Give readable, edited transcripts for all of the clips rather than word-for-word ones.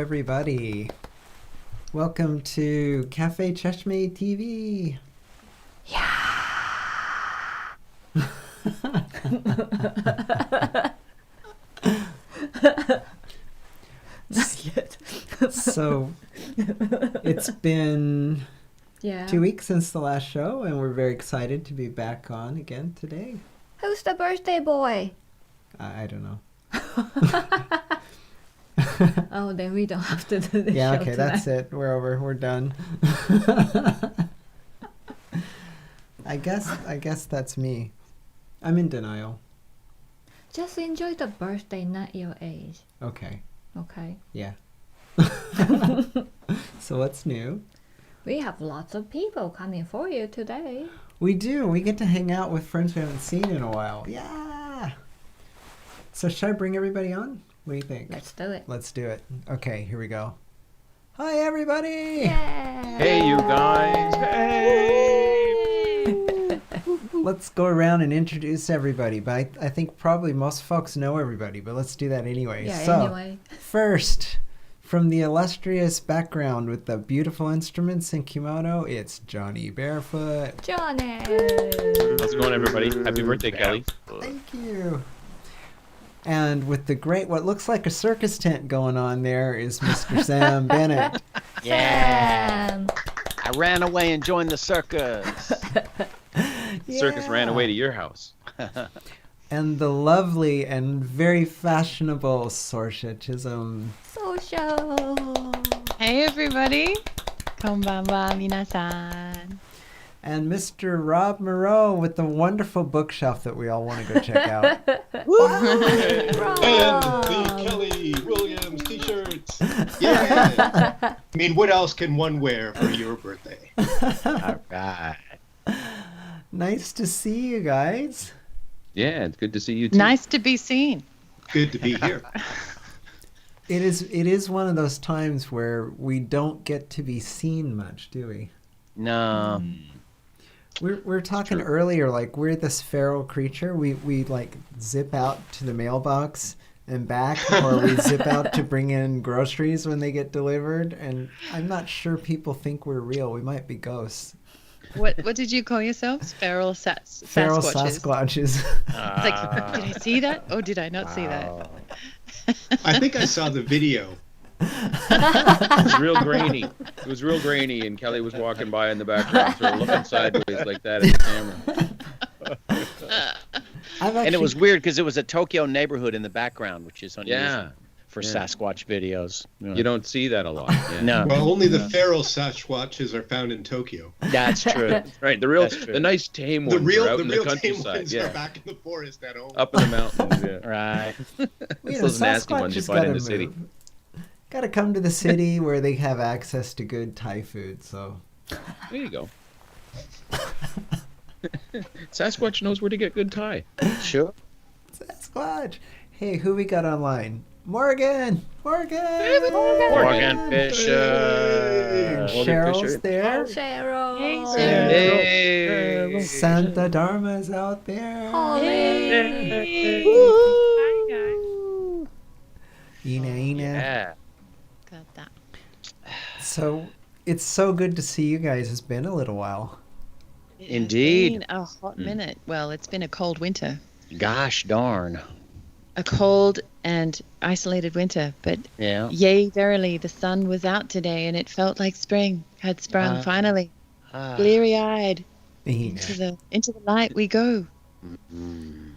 everybody. Welcome to Cafe Cheshme TV. Not yet. So, it's been 2 weeks since the last show, and we're very excited to be back on again today. Who's the birthday boy? I don't know. Oh, then we don't have to do the Yeah, show okay, tonight. that's it. We're over. We're done. I guess that's me. I'm in denial. Just enjoy the birthday, not your age. Okay. Okay. Yeah. So what's new? We have lots of people coming for you today. We do. We get to hang out with friends we haven't seen in a while. Yeah. So should I bring everybody on? What do you think? Let's do it. Let's do it. Okay, here we go. Hi, everybody. Yay! Hey, you guys. Hey. Let's go around and introduce everybody. But I think probably most folks know everybody, but let's do that anyway. Yeah, So, anyway. first, from the illustrious background with the beautiful instruments and kimono, it's Johnny Barefoot. Johnny! How's it going, everybody? Happy birthday, Kelly. Thank you. And with the great, what looks like a circus tent going on there is Mr. Sam Bennett. Yeah. I ran away and joined the circus. Circus ran Yeah. away to your house. And the lovely and very fashionable Sorsha Chisholm. Social! Hey everybody! Konbanwa minasan. And Mr. Rob Moreau with the wonderful bookshelf that we all want to go check out. And the Kelly Williams t-shirts. Yeah. I mean, what else can one wear for your birthday? All right. Nice to see you guys. Yeah, it's good to see you too. Nice to be seen. Good to be here. It is one of those times where we don't get to be seen much, do we? No. We're talking earlier, like we're this feral creature. We like zip out to the mailbox and back, or we zip out to bring in groceries when they get delivered. And I'm not sure people think we're real. We might be ghosts. What did you call yourselves? Feral Feral Sasquatches. Sasquatches. It's like, did I see that? Or did I not see that? I think I saw the video. It was real grainy. It was real grainy, and Kelly was walking by in the background, sort of looking sideways like that at the camera. And it was weird because it was a Tokyo neighborhood in the background, which is unusual Yeah. for Yeah. Sasquatch videos. You don't see that a lot. Yeah. No, Well, only the feral Sasquatches are found in Tokyo. that's true. Right, That's true. the nice tame The ones real, are out the in the real tame countryside. ones Yeah, are back in the forest at home. up in the mountains. Yeah. Right. You know, those nasty Sasquatch ones you has find in gotta the city. move. Gotta come to the city where they have access to good Thai food. So There you go. Sasquatch knows where to get good Thai. Sure. Sasquatch. Hey, who we got online? Morgan. Morgan. Morgan Fisher. Cheryl's Fisher. there. Cheryl! Hey, Hey. Santa Dharma's out there. Holly! Hi guys. Ina. Yeah. Got that. So it's so good to see you guys. It's been a little while. It has Indeed. been a hot minute. Well, it's been a cold winter. Gosh darn. A cold and isolated winter, but Yeah. yay, verily, the sun was out today and it felt like spring had sprung Ah. finally. Ah. Bleary-eyed. Ina. Into the light we go.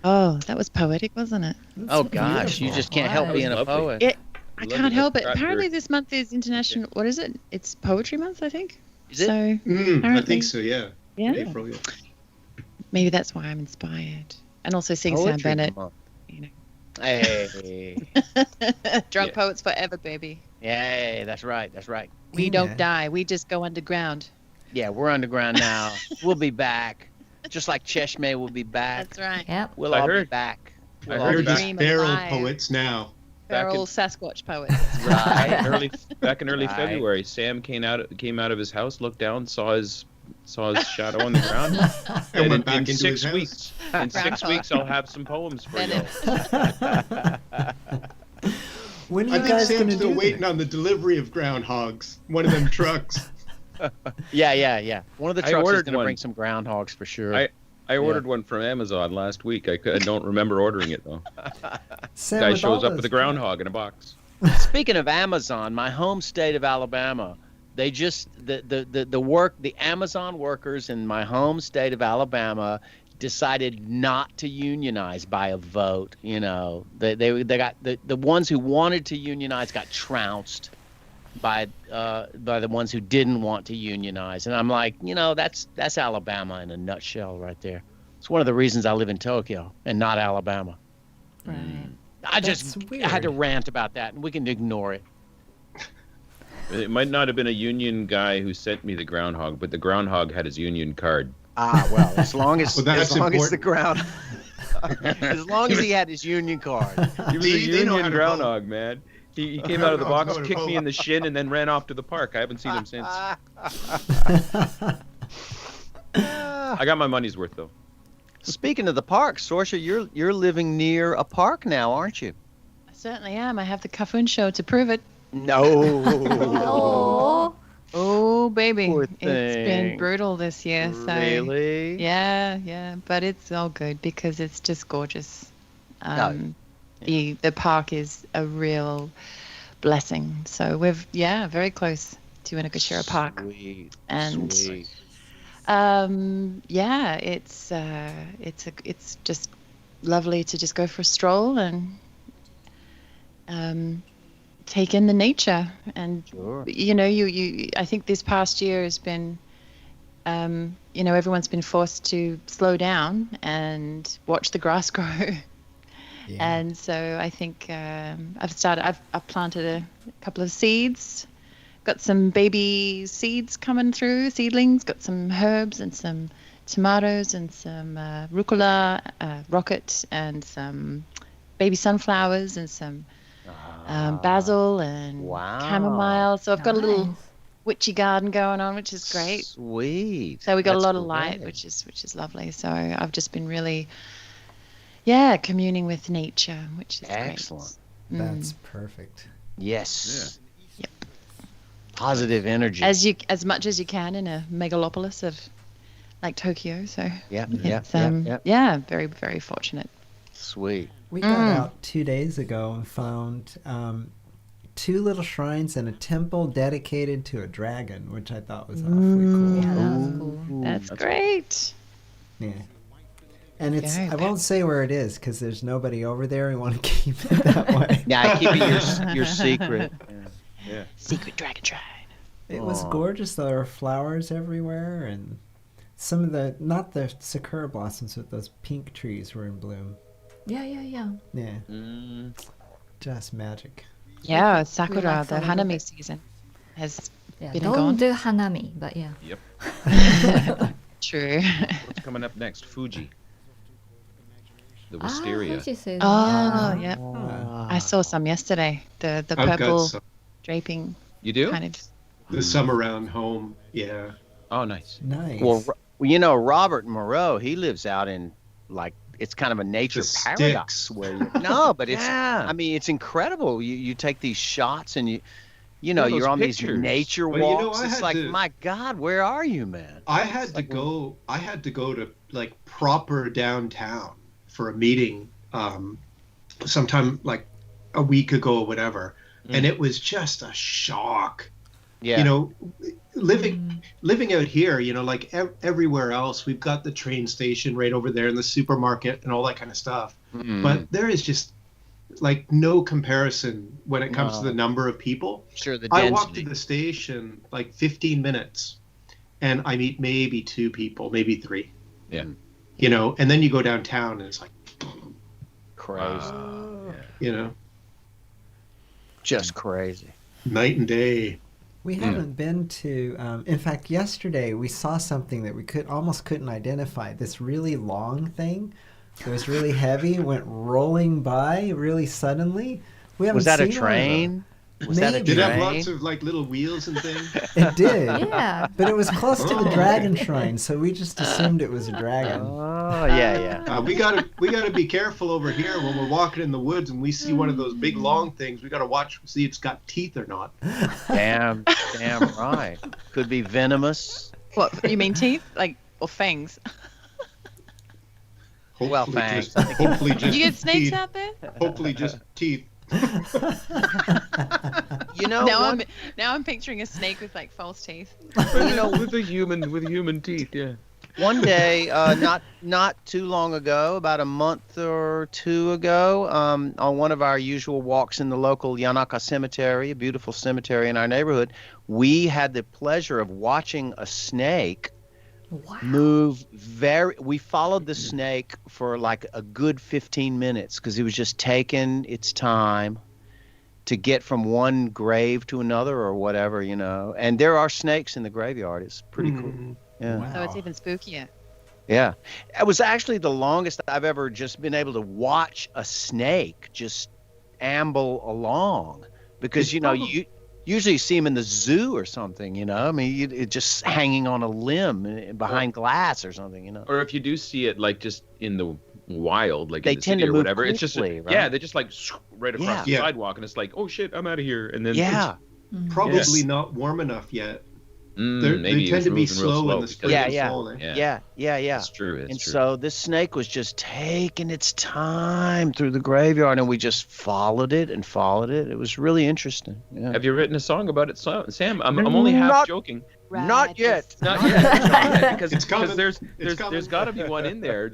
Oh, that was poetic, wasn't it? Oh gosh, you just can't help Wow. being a Lovely. poet. I Love can't it. help it. That's Apparently your- this month is international, what is it? It's Poetry Month, I think. Is it? So, I Apparently. think so, yeah. yeah, April, yeah. maybe that's why I'm inspired. And also seeing Sam Poetry Bennett. month. You know. Hey. Drunk Yeah. poets forever, baby. Yay, that's right. That's right. We Yeah. don't die. We just go underground. Yeah, we're underground now. We'll be back. Just like Cheshme will be back. That's right. Yep. We'll I all be heard- back. I We'll heard all We're be just dream feral alive. poets now. Back in- Feral Sasquatch poets. Right. Back in early Right. February, Sam came out of his house, looked down, saw his shadow on the ground, And in, went back into in 6 his house. weeks, in 6 Grandpa. weeks, I'll have some poems for you. Bennett. When are I you think guys going Sam's to still do waiting that? on the delivery of groundhogs. One of them trucks. Yeah. One of the I trucks is ordered going to one. bring some groundhogs for sure. I ordered one from Amazon last week. I don't remember ordering it though. Sam, Guy with all shows up with those a groundhog in a box. Speaking of Amazon, my home state of Alabama, they just the Amazon workers in my home state of Alabama decided not to unionize by a vote. You know, they got the ones who wanted to unionize got trounced by the ones who didn't want to unionize. And I'm like, you know, that's Alabama in a nutshell right there. It's one of the reasons I live in Tokyo and not Alabama. Right. I just That's I had to weird. rant about that, and we can ignore it. It might not have been a union guy who sent me the groundhog, but the groundhog had his union card. Ah, well, as long as Well, that's as long as the important. ground, as long as he had his union card. He was a See, they know how union to groundhog, man. He came out of the Groundhogs box, know to kicked me vote. in the shin, and then ran off to the park. I haven't seen him since. I got my money's worth though. Speaking of the park, Sorsha, you're living near a park now, aren't you? I certainly am. I have the Kafun show to prove it. No. Oh, Oh, baby. Poor It's been thing. brutal this year. So Really? yeah. But it's all good because it's just gorgeous. The park is a real blessing. So we're very close to Inagashira Park. Sweet. And Sweet. It's just lovely to just go for a stroll and take in the nature. And Sure. you I think this past year has been everyone's been forced to slow down and watch the grass grow. Yeah. And so I think I've planted a couple of seeds. Got some baby seeds coming through, seedlings. Got some herbs and some tomatoes and some rucola, rocket, and some baby sunflowers and some basil and Wow. chamomile. So I've got a little nice. witchy garden going on, which is great. Sweet. So we got That's a lot of light, great. which is lovely. So I've just been really, communing with nature, which is Excellent. great. That's perfect. Yes. Yep. Positive energy. As much as you can in a megalopolis of like Tokyo. So yeah. it's very, very fortunate. Sweet. We got out 2 days ago and found 2 little shrines and a temple dedicated to a dragon, which I thought was awfully cool. Yeah, that was cool. That's great. Yeah. And it's Very I won't say where it is because there's nobody over there. We want to keep it that way. Yeah, keep it your secret. Yeah. Secret dragon shrine. It was Aw. gorgeous. There were flowers everywhere, and some of the not the sakura blossoms, but those pink trees were in bloom. Yeah. Yeah, Mm. just magic. Yeah, Sakura, Relax the a little Hanami bit. season has Yeah, been and don't gone. do hanami, but yeah. Yep. True. What's coming up next? Fuji. The Ah, wisteria. Fuji says, Oh, yeah. yeah. I saw some yesterday. The I've got purple some. draping You do? kind of. The summer round home. Yeah. Oh, nice. Nice. Well, Robert Moreau, he lives out in it's kind of a nature The paradise sticks. where no, but it's Yeah. I mean it's incredible. You take these shots and Yeah, you're those on pictures. these nature Well, you know, walks. I it's had like to- my God, where are you, man? I had to go to like proper downtown for a meeting sometime like a week ago or whatever, and it was just a shock. Yeah. You know, living out here, you know, like everywhere else, we've got the train station right over there and the supermarket and all that kind of stuff. Mm. But there is just like no comparison when it comes to the number of people. Sure, the I walk to density. the station like 15 minutes and I meet maybe 2 people, maybe 3. Yeah. You know, and then you go downtown and it's like, Crazy. you know, Just crazy. night and day. we haven't been to. In fact, yesterday we saw something that we almost couldn't identify. This really long thing. It was really heavy. Went rolling by really suddenly. We haven't Was that a seen one of them. train? Was that a Maybe. Did it have train? lots of like little wheels and things? It did. Yeah. But it was close to the Oh. dragon shrine, so we just assumed it was a dragon. Oh, yeah. We gotta be careful over here when we're walking in the woods and we see one of those big long things. We gotta watch, see it's got teeth or not. Damn right. Could be venomous. What, you mean teeth? Like, or fangs? Well, Hopefully fangs. just, hopefully just Did you get snakes teeth. out there? Hopefully just teeth. You know, Now I'm picturing a snake with like false teeth. with human teeth, yeah. one day, not too long ago, about a month or two ago, on one of our usual walks in the local Yanaka Cemetery, a beautiful cemetery in our neighborhood, we had the pleasure of watching a snake Wow. we followed the snake for like a good 15 minutes because it was just taking its time to get from one grave to another or whatever, and there are snakes in the graveyard. It's pretty cool. Yeah. Wow. So it's even spookier. Yeah. It was actually the longest I've ever just been able to watch a snake just amble along because, It's you usually see them in the zoo or something, I mean, it just hanging on a limb behind glass or something, Or if you do see it like just in the wild, like They in the tend city to or move whatever, it's just quickly, right? yeah, they just like right across Yeah. the Yeah. sidewalk, and it's like, oh shit, I'm out of here, and then Yeah. Probably Yes. not warm enough yet. maybe They it tend was to be moving real slow in the because- spring Yeah, and yeah. fall. Yeah, Yeah. it's true. It's And true. so this snake was just taking its time through the graveyard, and we just followed it. It was really interesting. Yeah. Have you written a song about it, Sam? I'm only half Not- joking. Not yet. Not yet, because It's coming. there's It's coming. there's got to be one in there.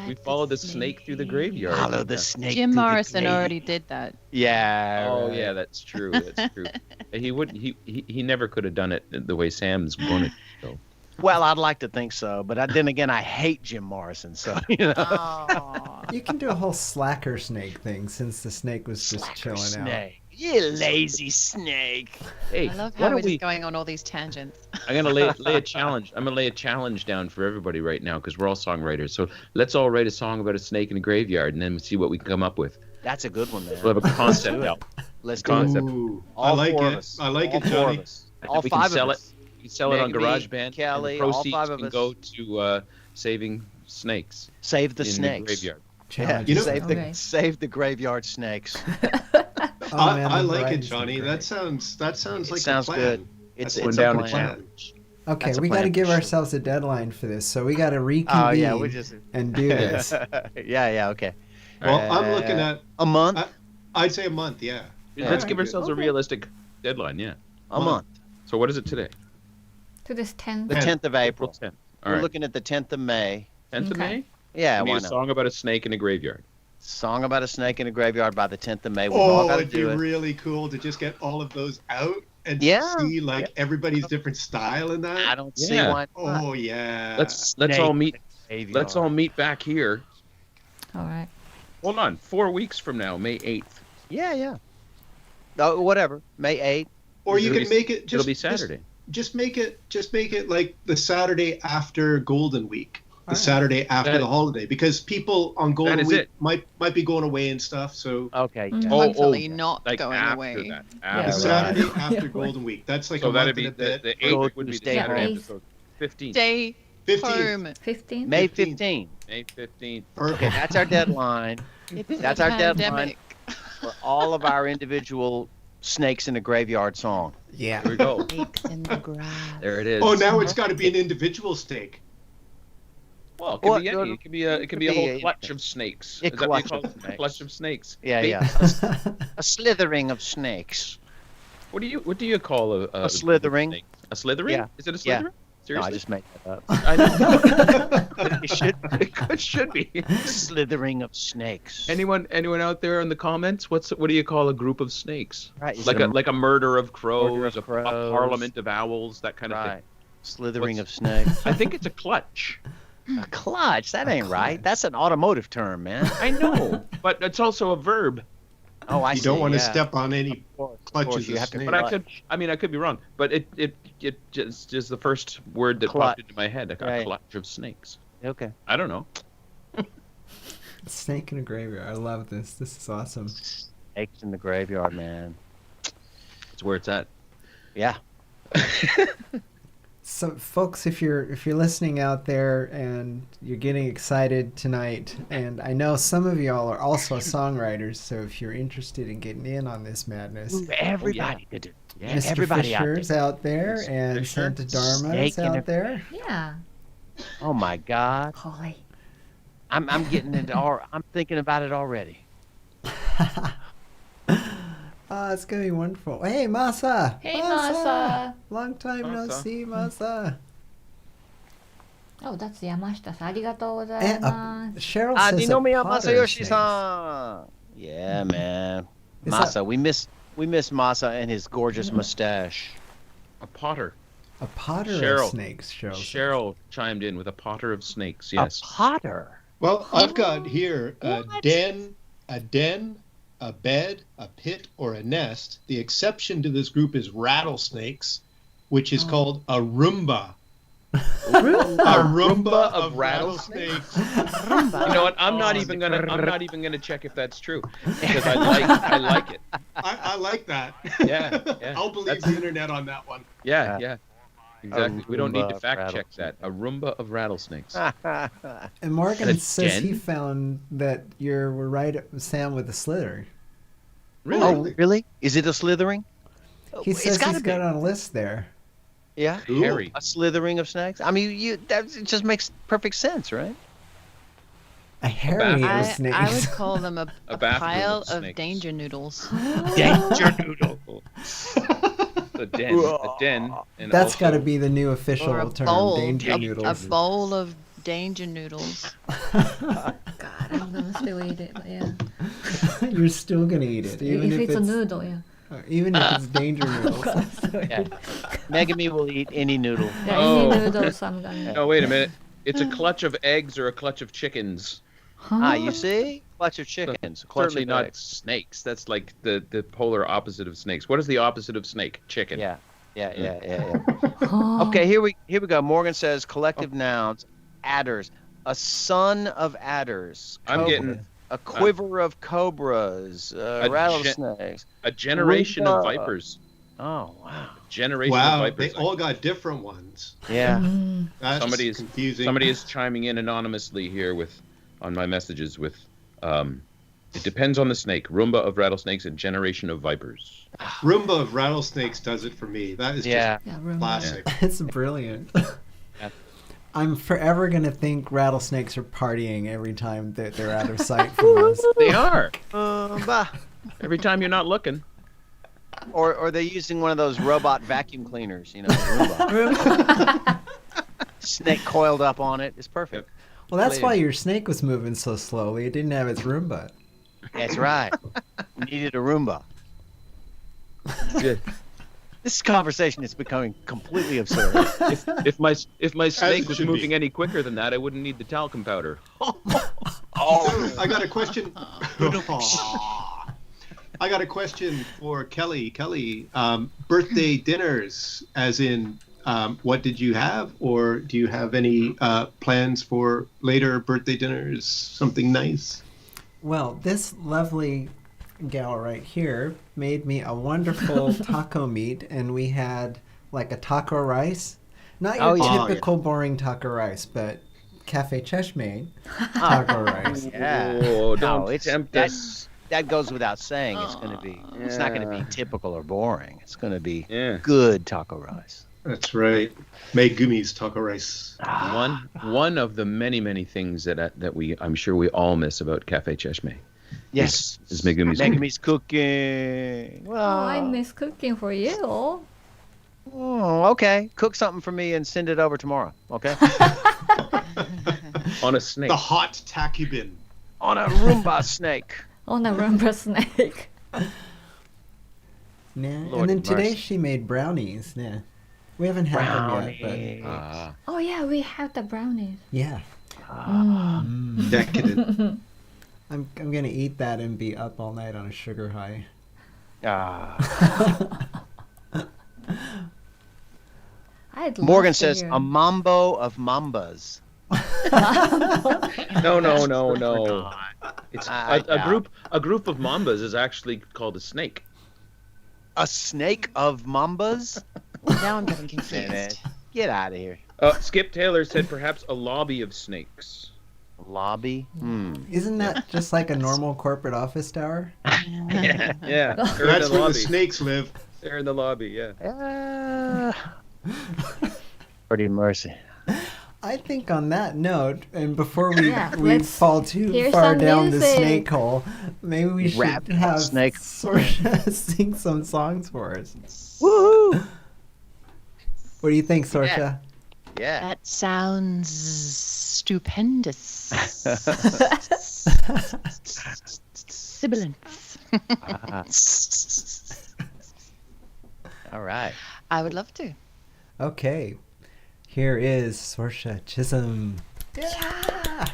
We followed the snake through the graveyard. Follow the snake. Jim through the Morrison grave. already did that. Yeah. Oh right. yeah, that's true. That's true. He would. He never could have done it the way Sam's going to. So. Well, I'd like to think so, but then again, I hate Jim Morrison, so Oh. You can do a whole slacker snake thing since the snake was just Slacker chilling out. snake. You lazy snake. Hey, I love why how don't we're we? just going on all these tangents. I'm gonna lay a challenge. I'm gonna lay a challenge down for everybody right now because we're all songwriters. So let's all write a song about a snake in a graveyard, and then see what we can come up with. That's a good one, man. We'll have a concept out. Let's do it. Concept. Ooh, I All like four of it. us. I like All it, four Johnny. of us. I All think we can five sell of it. us. You can sell it on Me, GarageBand. Kelly, and the all proceeds five of can us. go to saving snakes Save the in the snakes. graveyard. Yeah, Challenge. You know- Okay. save the graveyard snakes. Oh, man, I the like it, variety's Johnny. great. That sounds It like sounds a plan. good. It's That's it's down a the plan. challenge. Okay, That's a we got to plan give for sure. ourselves a deadline for this, so we got to reconvene Oh yeah, we just and do this. yeah, okay. Well, I'm looking at. A month. I'd say a month. Yeah. Let's Yeah. give ourselves a Okay. realistic deadline. Yeah. A month. So what is it today? To this 10th. The 10th of April. 10th. All We're right. looking at the 10th of May. 10th of Okay. May. Yeah, We need why a not? song about a snake in a graveyard. Song about a snake in a graveyard by the 10th of May. We've all Oh, got to it'd be do it. really cool to just get all of those out and Yeah. see like everybody's different style in I that. don't see Yeah. why. not. Oh yeah. Let's Snake all meet. Graveyard. Let's all meet back here. All right. Hold on. 4 weeks from now, May 8th. Yeah. Oh, whatever. May 8th. Or you It'll can be- make it. It'll be Saturday. Just make it like the Saturday after Golden Week. The Alright. Saturday after That- the holiday, because people on Golden is Week it. might be going away and stuff. So Okay. Mm. Yeah. Hopefully not like going after away. that. the After Yeah, Saturday right. after Yeah. Golden Week. That's like So a that'd month be and a the bit. 8th would be the Stay Saturday home. episode. 15th. Stay 15th. home. 15th. May 15th. 15th. May 15th. Okay, Perfect. that's our deadline It's That's a our deadline. pandemic. for all of our individual snakes in the graveyard song. Yeah. Here we go. Snakes in the grass. There it is. Oh, now it's got to be an individual steak. Well, it could Well, be any. It could be a. It could be a whole clutch of snakes. A Is that what you clutch call of it? snakes. Clutch of snakes. Yeah, Bait- yeah. A slithering of snakes. What do you call a slithering. snake? A slithering? Yeah. Is it a Yeah. slithering? No, Seriously? I just made that up. I know. It should be. Slithering of snakes. Anyone out there in the comments? What do you call a group of snakes? Right. is Like it a murder of crows, Murder of a crows. parliament of owls, that kind of right. thing. Slithering What's- of snakes. I think it's a clutch. A clutch. That ain't right. clutch. That's an automotive term, man. I know, but it's also a verb. Oh, I You see. don't want to yeah. step on any Of course, clutches you of have to snake. But clutch. I could be wrong. But it just the first word that Clutch. popped into my head. A Right. clutch of snakes. Okay. I don't know. Snake in a graveyard. I love this. This is awesome. Snakes in the graveyard, man. That's where it's at. Yeah. So, folks, if you're listening out there and you're getting excited tonight, and I know some of y'all are also songwriters, so if you're interested in getting in on this madness, Everybody did it. Yeah, Mr. everybody out there. Fisher's out there, Mr. and Fisher. Santa Dharma's Snake in out a- there. Yeah. Oh my God. Holy. I'm getting it all. I'm thinking about it already. Oh, it's gonna be wonderful. Hey, Masa. Hey, Masa. Long time no Masa. see, Masa. Oh, that's Yamashita. ありがとうござい And, ます。 Cheryl says a Ninomiya Potter snake. Masayoshi-san. Yeah, man. Is Masa, we miss Masa and his gorgeous mustache. A potter. A Potter Cheryl. of snakes, Cheryl. says. Cheryl chimed in with a potter of snakes. Yes. A potter. Well, I've got here a What? den, a bed, a pit, or a nest. The exception to this group is rattlesnakes, which is called a Roomba. A Roomba of rattlesnakes. You know what? I'm not even gonna check if that's true because I like it. I like that. Yeah, yeah. I'll believe That's- the internet on that one. Yeah, yeah. Exactly. We don't need Roomba to of fact check that. A Roomba of rattlesnakes. And Morgan A says he den? found that you're right, Sam, with the slither. Really? Oh, really? Is it a slithering? He It's says gotta he's be. got on a list there. Yeah. Harry. A slithering of snakes? I mean, it just makes perfect sense, right? A hairy bathroom. of I snakes. would call them a bathroom pile of of snakes. danger noodles. Danger noodle. A den, and That's also, got to be the new official Or a term, bowl. danger A noodles. bowl of danger noodles. God, I'm gonna still eat it, but yeah. You're still gonna eat it, even if if it's a noodle, yeah. even if it's danger noodles. Yeah. Megami will eat any noodle. Yeah, Oh. any noodles I'm gonna. No, wait a minute. It's a clutch of eggs or a clutch of chickens. Ah, you see? Clutch of chickens. Clutch Certainly of not eggs. snakes. That's like the polar opposite of snakes. What is the opposite of snake? Chicken. Yeah. Okay, here we go. Morgan says collective nouns, adders, a son of adders. I'm cobra, getting a quiver of cobras, rattlesnakes. a generation of Roomba. vipers. Oh wow. Generation Wow, of they vipers. all got different ones. Yeah. That's Somebody is confusing. Somebody is chiming in anonymously here on my messages with it depends on the snake. Roomba of rattlesnakes and generation of vipers. Roomba of rattlesnakes does it for me. That is Yeah. Yeah, just room. classic. It's brilliant. I'm forever gonna think rattlesnakes are partying every time that they're out of sight from us. They are. Bah. Every time you're not looking. Or they're using one of those robot vacuum cleaners, you know. Roomba. Snake coiled up on it. It's perfect. Well, that's why your snake was moving so slowly. It didn't have its Roomba. That's right. Needed a Roomba. Yeah. This conversation is becoming completely absurd. If my snake it was should moving be. any quicker than that, I wouldn't need the talcum powder. I got a question. I got a question for Kelly. Kelly, birthday dinners, as in, what did you have, or do you have any plans for later birthday dinners? Something nice? Well, this lovely gal right here made me a wonderful taco meat, and we had like a taco rice. Not your Oh, yeah. typical boring taco rice, but Cafe Cheshme taco rice. Yeah. Oh, No, don't it's tempt that, us. that goes without saying. It's going to be. It's not going to be typical or boring. It's going to be Yeah. good taco rice. That's right. Megumi's taco rice. One of the many things that I'm sure we all miss about Cafe Cheshme. Yes. Is Megumi's cooking. Megumi's cooking. Well, Oh, I miss cooking for you. oh, okay. Cook something for me and send it over tomorrow. Okay. On a snake. The hot takibin. On a Roomba snake. On a rumba snake. Nah. Lord And then today mercy. she made brownies. Nah. We haven't had them yet, Brownie. Ah. Oh yeah, we have the brownies. but yeah. Decadent. I'm gonna eat that and be up all night on a sugar high. Morgan love to says hear. a mambo of mambas. No. It's I a group of mambas is actually called a snake. A snake of mambas? Now I'm getting Hey, man, confused. get out of here. Skip Taylor said perhaps a lobby of snakes. Lobby? Isn't that just like a normal corporate office tower? Yeah, they're in That's the where the lobby. snakes live. They're in the lobby. Yeah. Pretty mercy. I think on that note, and before we Yeah, we let's fall too hear far some down the music. snake hole, maybe we should Rap have snake. Sorsha sing some songs for us. Woohoo! What do you think, Sorsha? Yeah. That sounds stupendous. Sibilance. Ah. All right. I would love to. Okay, here is Sorsha Chisholm. Yeah.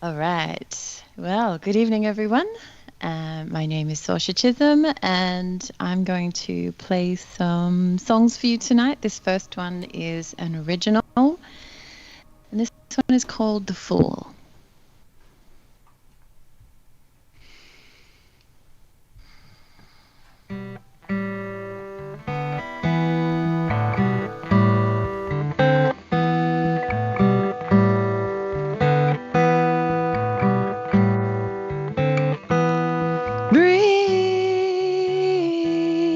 All right. Well, good evening, everyone. My name is Sorsha Chisholm, and I'm going to play some songs for you tonight. This first one is an original, and this one is called The Fool.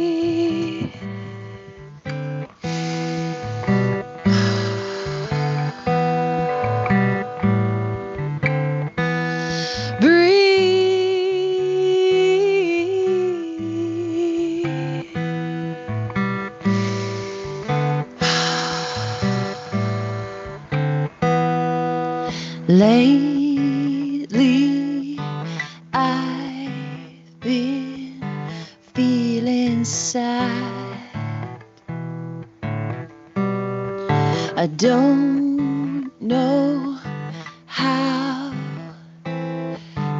Breathe. Breathe. Lately, I've been feeling sad. I don't know how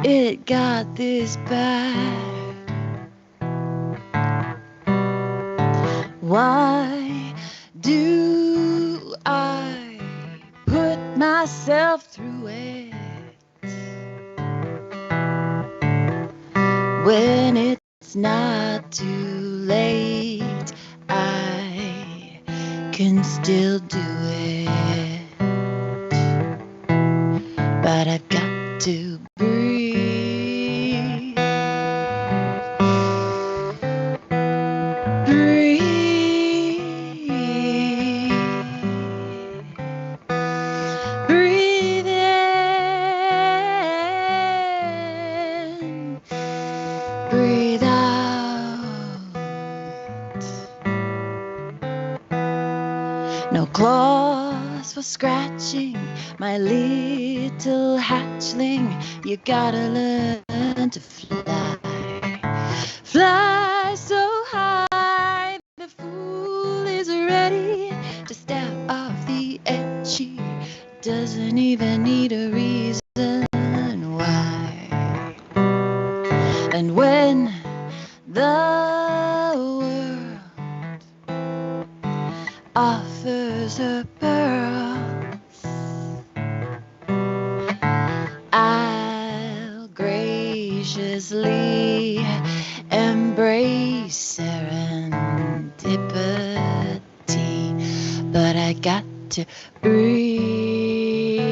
it got this bad. Why do I put myself through it when it's not too late? I can still do it, but I've got to breathe. Breathe in, breathe out. No claws for scratching my little hatchling. You gotta learn to fly. Fly so high, the fool is ready to step off the edge. He doesn't even need a reason why. And when the world offers her pearls, I'll graciously embrace serendipity, but I got to breathe.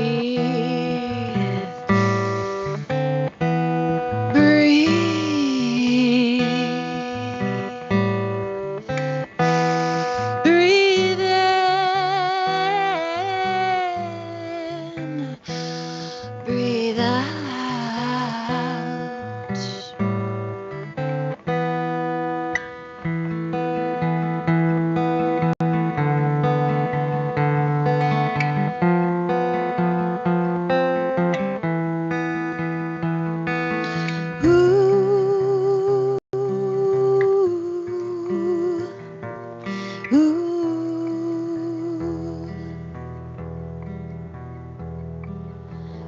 Breathe. Breathe in, breathe out. Ooh, ooh.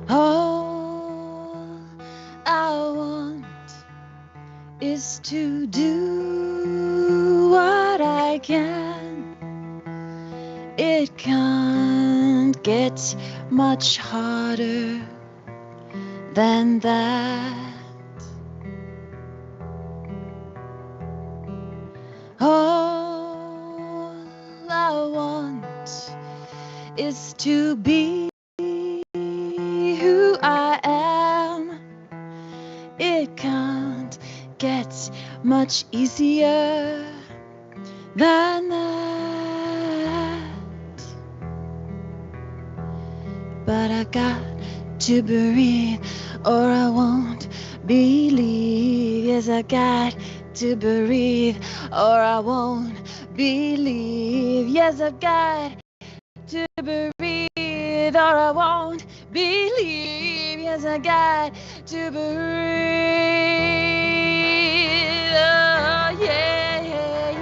All I want is to do what I can. It can't get much harder than that. to be who I am. It can't get much easier than that. But I got to breathe or I won't believe. Yes, I got to breathe or I won't believe. Yes, I've got to breathe or I won't believe. Yes, I got to breathe. Oh, yeah, yeah, yeah.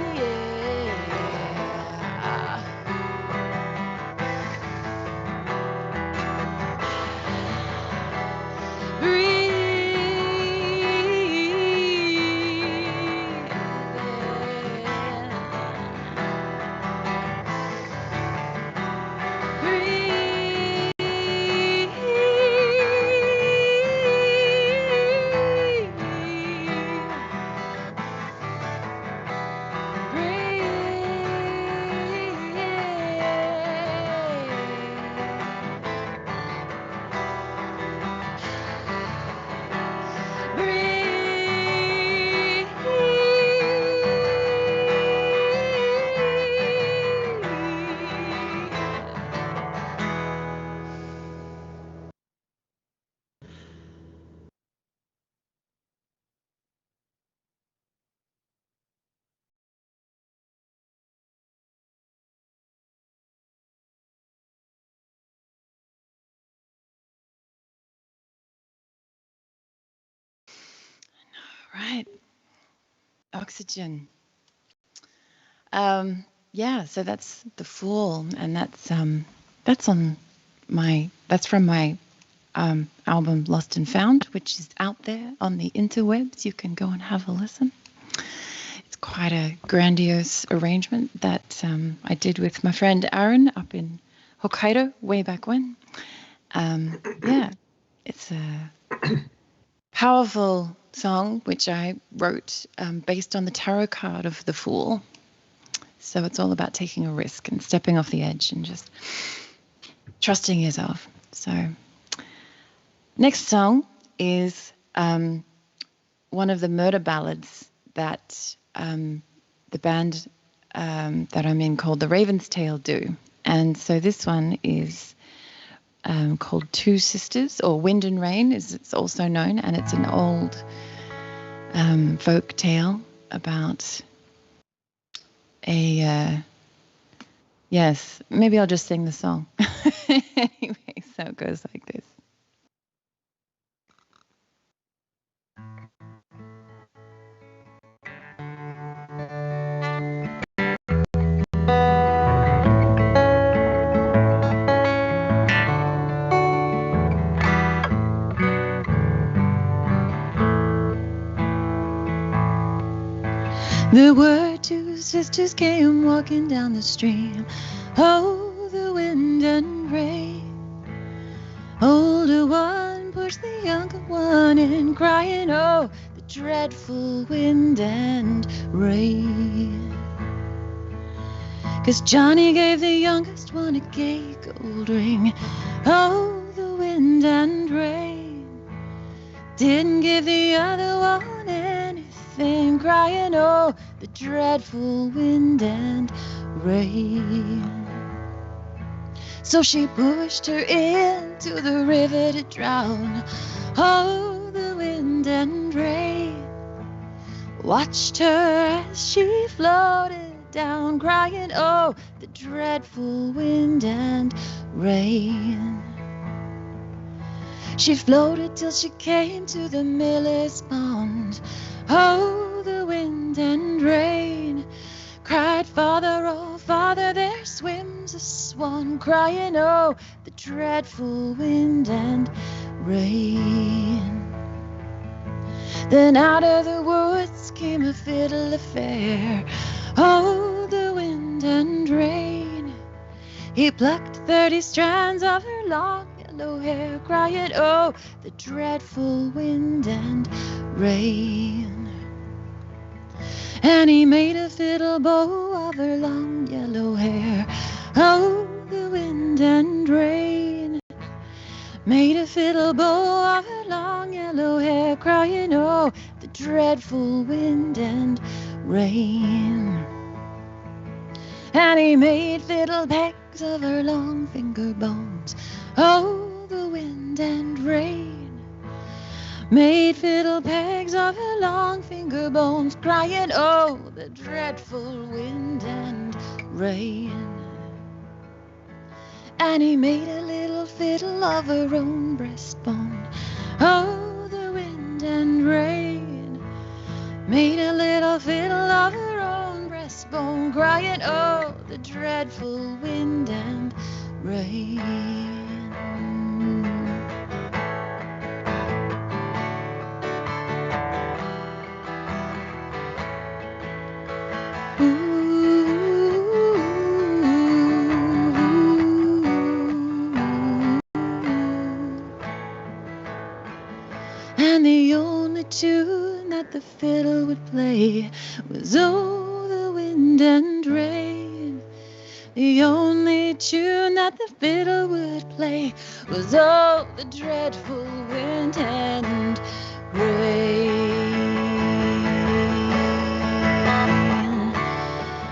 Right. Oxygen. Yeah, so that's The Fool, and that's from my album Lost and Found, which is out there on the interwebs. You can go and have a listen. It's quite a grandiose arrangement that I did with my friend Aaron up in Hokkaido way back when. Yeah, it's a powerful song which I wrote based on the tarot card of the Fool. So it's all about taking a risk and stepping off the edge and just trusting yourself. So next song is one of the murder ballads that the band that I'm in called The Raven's Tail do. And so this one is called Two Sisters, or Wind and Rain as it's also known, and it's an old folk tale about yes, maybe I'll just sing the song. Anyway, so it goes like this. There were two sisters came walking down the stream. Oh, the wind and rain. Older one pushed the younger one in, crying, oh, the dreadful wind and rain. 'Cause Johnny gave the youngest one a gay gold ring. Oh, the wind and rain. Didn't give the other one anything, crying, oh, the dreadful wind and rain. So she pushed her into the river to drown. Oh, the wind and rain watched her as she floated down, crying, oh, the dreadful wind and rain. She floated till she came to the miller's pond. Oh, the wind and rain cried, Father, oh, Father, there swims a swan, crying, oh, the dreadful wind and rain. Then out of the woods came a fiddler fair. Oh, the wind and rain. He plucked 30 strands of her long yellow hair, crying, oh, the dreadful wind and rain. And he made a fiddle bow of her long yellow hair. Oh, the wind wind and rain. Made a fiddle bow of her long yellow hair, crying, oh, the dreadful wind and rain. And he made fiddle pegs of her long finger bones, oh, the wind and rain. Made fiddle pegs of her long finger bones, crying, oh, the dreadful wind and rain. And he made a little fiddle of her own breastbone, oh, the wind and rain. Made a little fiddle of her own breastbone, crying, oh, the dreadful wind and rain. And the only tune that the fiddle would play was, oh, the wind and rain. The only tune that the fiddle would play was, oh, the dreadful wind and rain.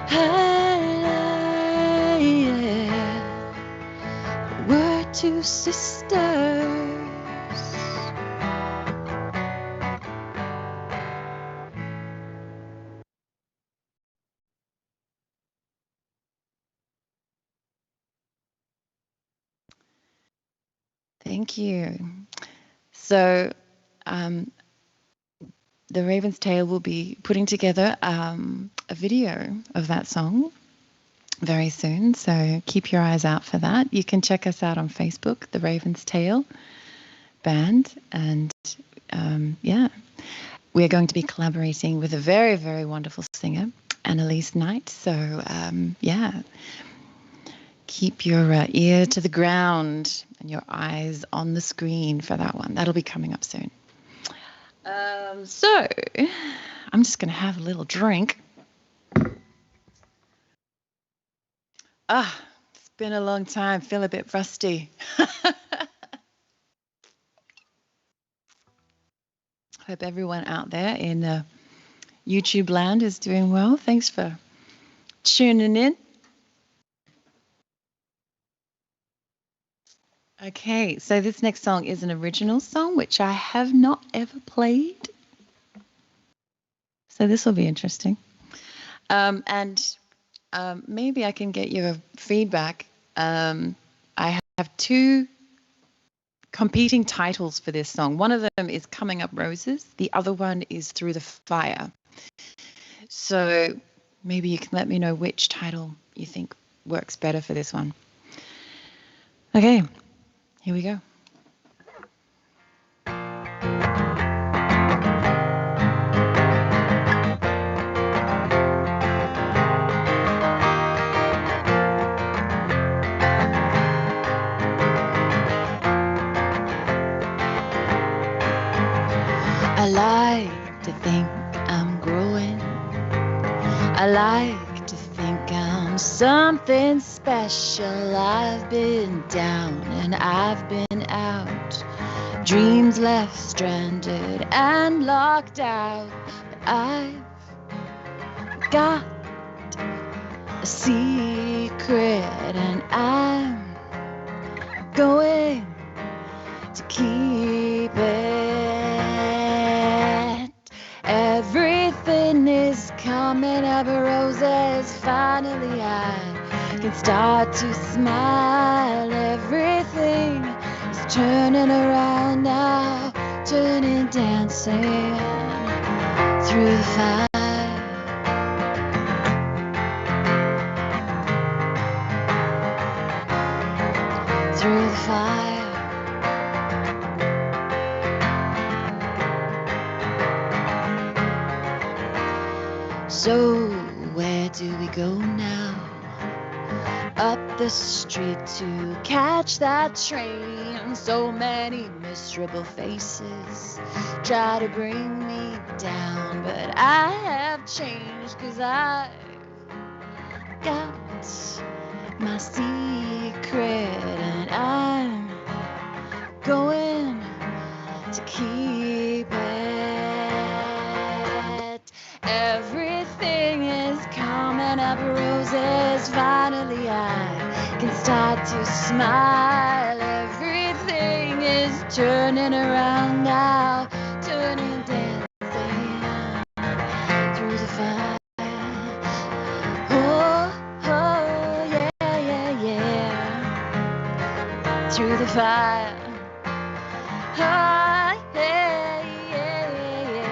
Hey, yeah. We're two sisters. Thank you. So the Raven's Tail will be putting together a video of that song very soon. So keep your eyes out for that. You can check us out on Facebook, the Raven's Tail Band. And yeah, we're going to be collaborating with a very, very wonderful singer, Annalise Knight. So yeah. Keep your ear to the ground and your eyes on the screen for that one. That'll be coming up soon. So I'm just going to have a little drink. It's been a long time. Feel a bit rusty. Hope everyone out there in YouTube land is doing well. Thanks for tuning in. Okay, so this next song is an original song, which I have not ever played. So this will be interesting. And maybe I can get your feedback. I have two competing titles for this song. One of them is Coming Up Roses. The other one is Through the Fire. So maybe you can let me know which title you think works better for this one. Okay. Here we go. I like to think I'm growing. I like to think I'm something special. I've been down and I've been out, dreams left stranded and locked out. But I've got a secret and I'm going to keep it. Everything is coming up roses. Finally I can start to smile. Everything is turning around now, turning, dancing through the fire. Through the fire. So where do we go now? Up the street to catch that train. So many miserable faces try to bring me down, but I have changed, 'cause I've got my secret, and I'm going to keep it. Everything is coming up roses. Finally, I can start to smile. Everything is turning around now, turning dancing through the fire. Oh, oh, yeah, yeah, yeah. Through the fire. Oh, yeah, yeah, yeah.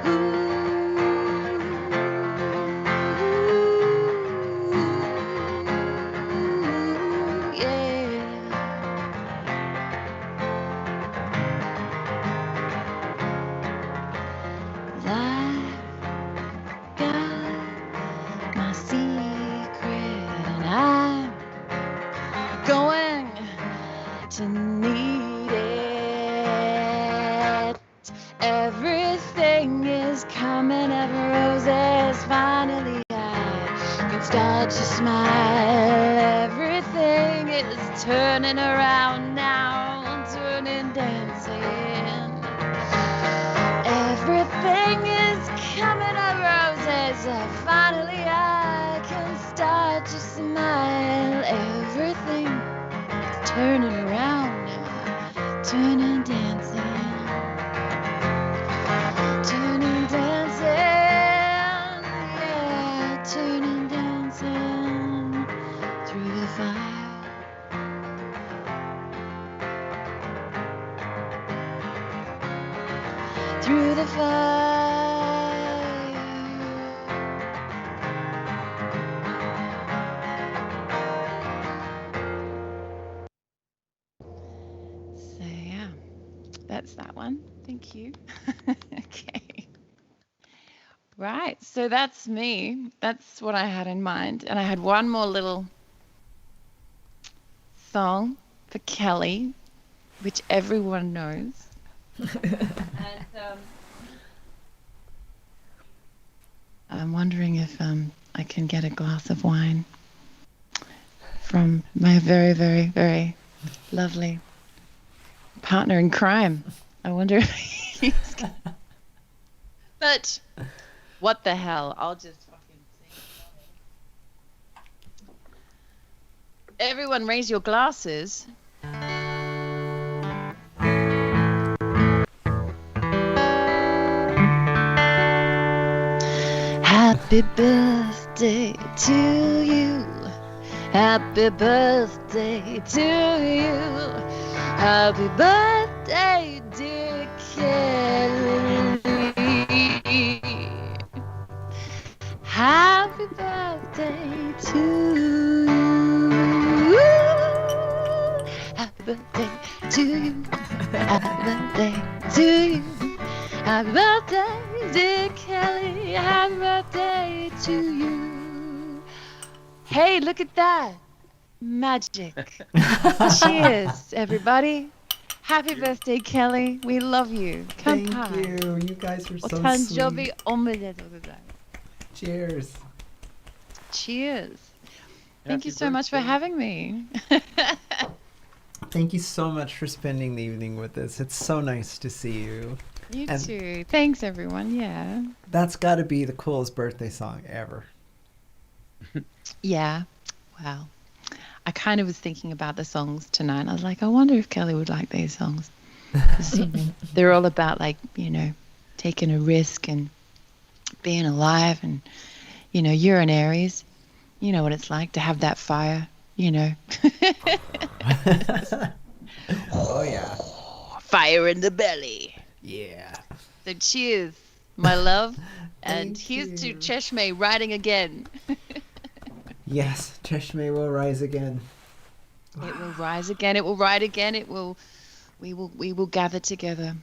Ooh, yeah. I've got my secret, and I'm going to need it. Everything is coming up roses. Finally, I can start to smile. Everything is turning around now, turning dancing. Everything is coming up roses. Finally, I can start to smile. Everything is turning around now, turning dancing, turning dancing, yeah, turning dancing through the fire. Through the fire. So yeah, that's that one. Thank you. Okay. Right, so that's me. That's what I had in mind. And I had one more little song for Kelly, which everyone knows. And I'm wondering if I can get a glass of wine from my very, very, very lovely partner in crime. I wonder if he's... But what the hell? I'll just fucking sing. Everyone raise your glasses. Happy birthday to you. Happy birthday to you. Happy birthday, dear Kelly. Happy birthday to you. Happy birthday to you. Happy birthday to you. Happy birthday, dear Kelly. Happy birthday to you. Hey, look at that. Magic. Cheers, everybody. Happy birthday, Kelly. We love you. Thank you. You guys are so Otanjobi sweet. omedetou gozaimasu. Cheers. Cheers. Thank you Happy so much for birthday. having me. Thank you so much for spending the evening with us. It's so nice to see you. You And- too. Thanks, everyone. Yeah. That's got to be the coolest birthday song ever. Yeah. Wow. I kind of was thinking about the songs tonight. I was like, I wonder if Kelly would like these songs. 'Cause, you know, they're all about, like, you know, taking a risk and being alive. And, you know, you're an Aries. You know what it's like to have that fire, you know. Oh, yeah. Fire in the belly. Yeah. So cheers, my love. And Thank here's to you. Cheshme riding again. Yes, Cheshme will rise again. It will rise again. It will ride again. It will. We will gather together.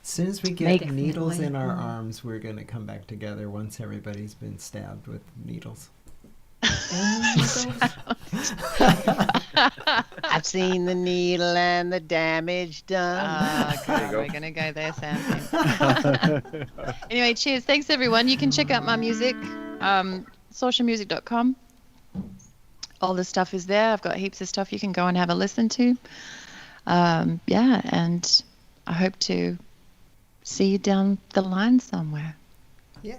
As soon as we get Make- needles in our Definitely. arms, we're going to come back together once everybody's been stabbed with needles. I've seen the needle and the damage done. Ah, There you God, go. we're gonna go there, Sam. Anyway, cheers. Thanks, everyone. You can check out my music. socialmusic.com. All the stuff is there. I've got heaps of stuff you can go and have a listen to. Yeah, and I hope to see you down the line somewhere. Yay.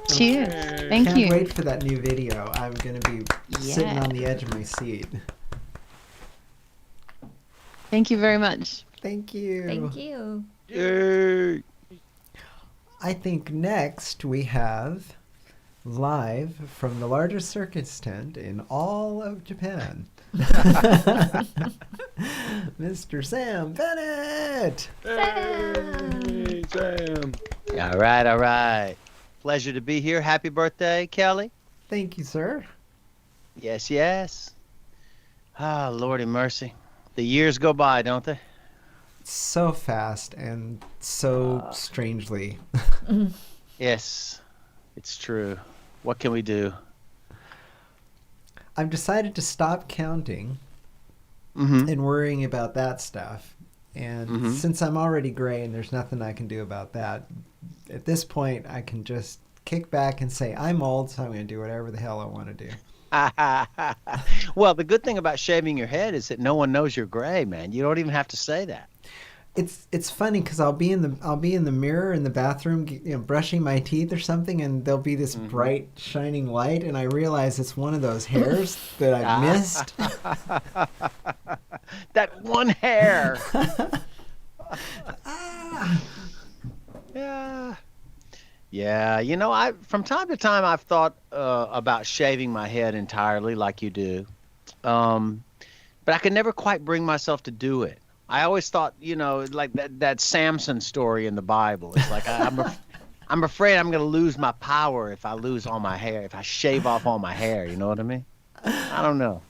Cheers. Thank Can't you. wait for that new video. I'm going to be sitting on the edge of my seat. Thank you very much. Thank you. Thank you. Yay. I think next we have live from the largest circus tent in all of Japan, Mr. Sam Bennett. Hey, Sam. All right, all right. Pleasure to be here. Happy birthday, Kelly. Thank you, sir. Yes, yes. Ah, Lordy mercy. The years go by, don't they? So fast and so strangely. Yes, it's true. What can we do? I've decided to stop counting Mm-hmm. and worrying about that stuff. And Mhm. since I'm already gray and there's nothing I can do about that, at this point I can just kick back and say, I'm old, so I'm going to do whatever the hell I want to do. Well, the good thing about shaving your head is that no one knows you're gray, man. You don't even have to say that. It's funny because I'll be in the mirror in the bathroom, brushing my teeth or something, and there'll be this bright shining light, and I realize it's one of those hairs that I missed. That one hair. Yeah. Yeah, you know, I from time to time I've thought about shaving my head entirely like you do. But I could never quite bring myself to do it. I always thought, like that Samson story in the Bible. It's like I'm afraid I'm going to lose my power if I lose all my hair, if I shave off all my hair, you know what I mean? I don't know.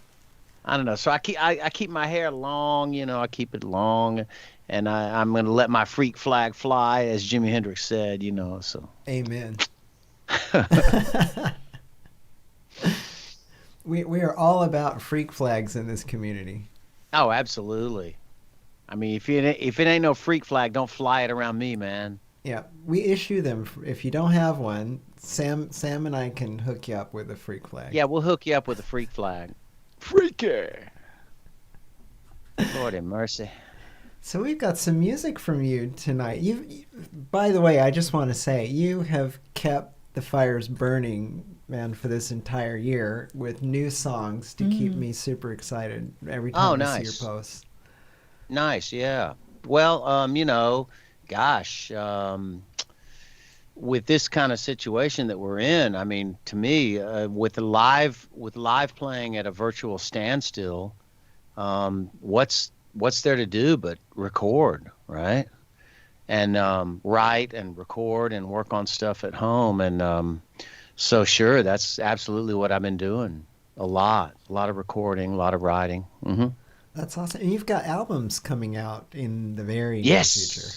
So I keep my hair long, I keep it long, and I'm going to let my freak flag fly, as Jimi Hendrix said, so. Amen. We are all about freak flags in this community. Oh, absolutely. I mean, if it ain't no freak flag, don't fly it around me, man. Yeah, we issue them. If you don't have one, Sam and I can hook you up with a freak flag. Yeah, we'll hook you up with a freak flag. Freaky. Lord have mercy. So we've got some music from you tonight. By the way, I just want to say you have kept the fires burning, man, for this entire year with new songs to keep me super excited every time I see your posts. Nice, yeah. Well, gosh, with this kind of situation that we're in, I mean, to me, with live playing at a virtual standstill, what's there to do but record, right? And write and record and work on stuff at home. And so sure, that's absolutely what I've been doing. A lot of recording, a lot of writing. Mm-hmm. That's awesome. And you've got albums coming out in the very near future.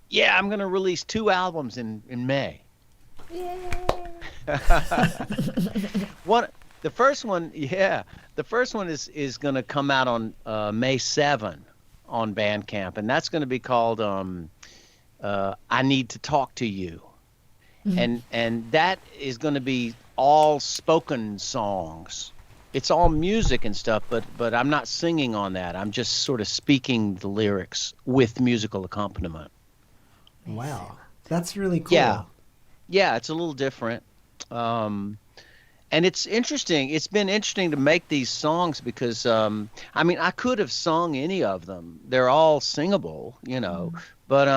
Yeah, I'm going to release 2 albums in May. Yay! The first one is going to come out on May 7 on Bandcamp, and that's going to be called I Need to Talk to You. And that is going to be all spoken songs. It's all music and stuff, but I'm not singing on that. I'm just sort of speaking the lyrics with musical accompaniment. Wow. That's really cool. Yeah, it's a little different. And it's interesting. It's been interesting to make these songs because, I could have sung any of them. They're all singable, but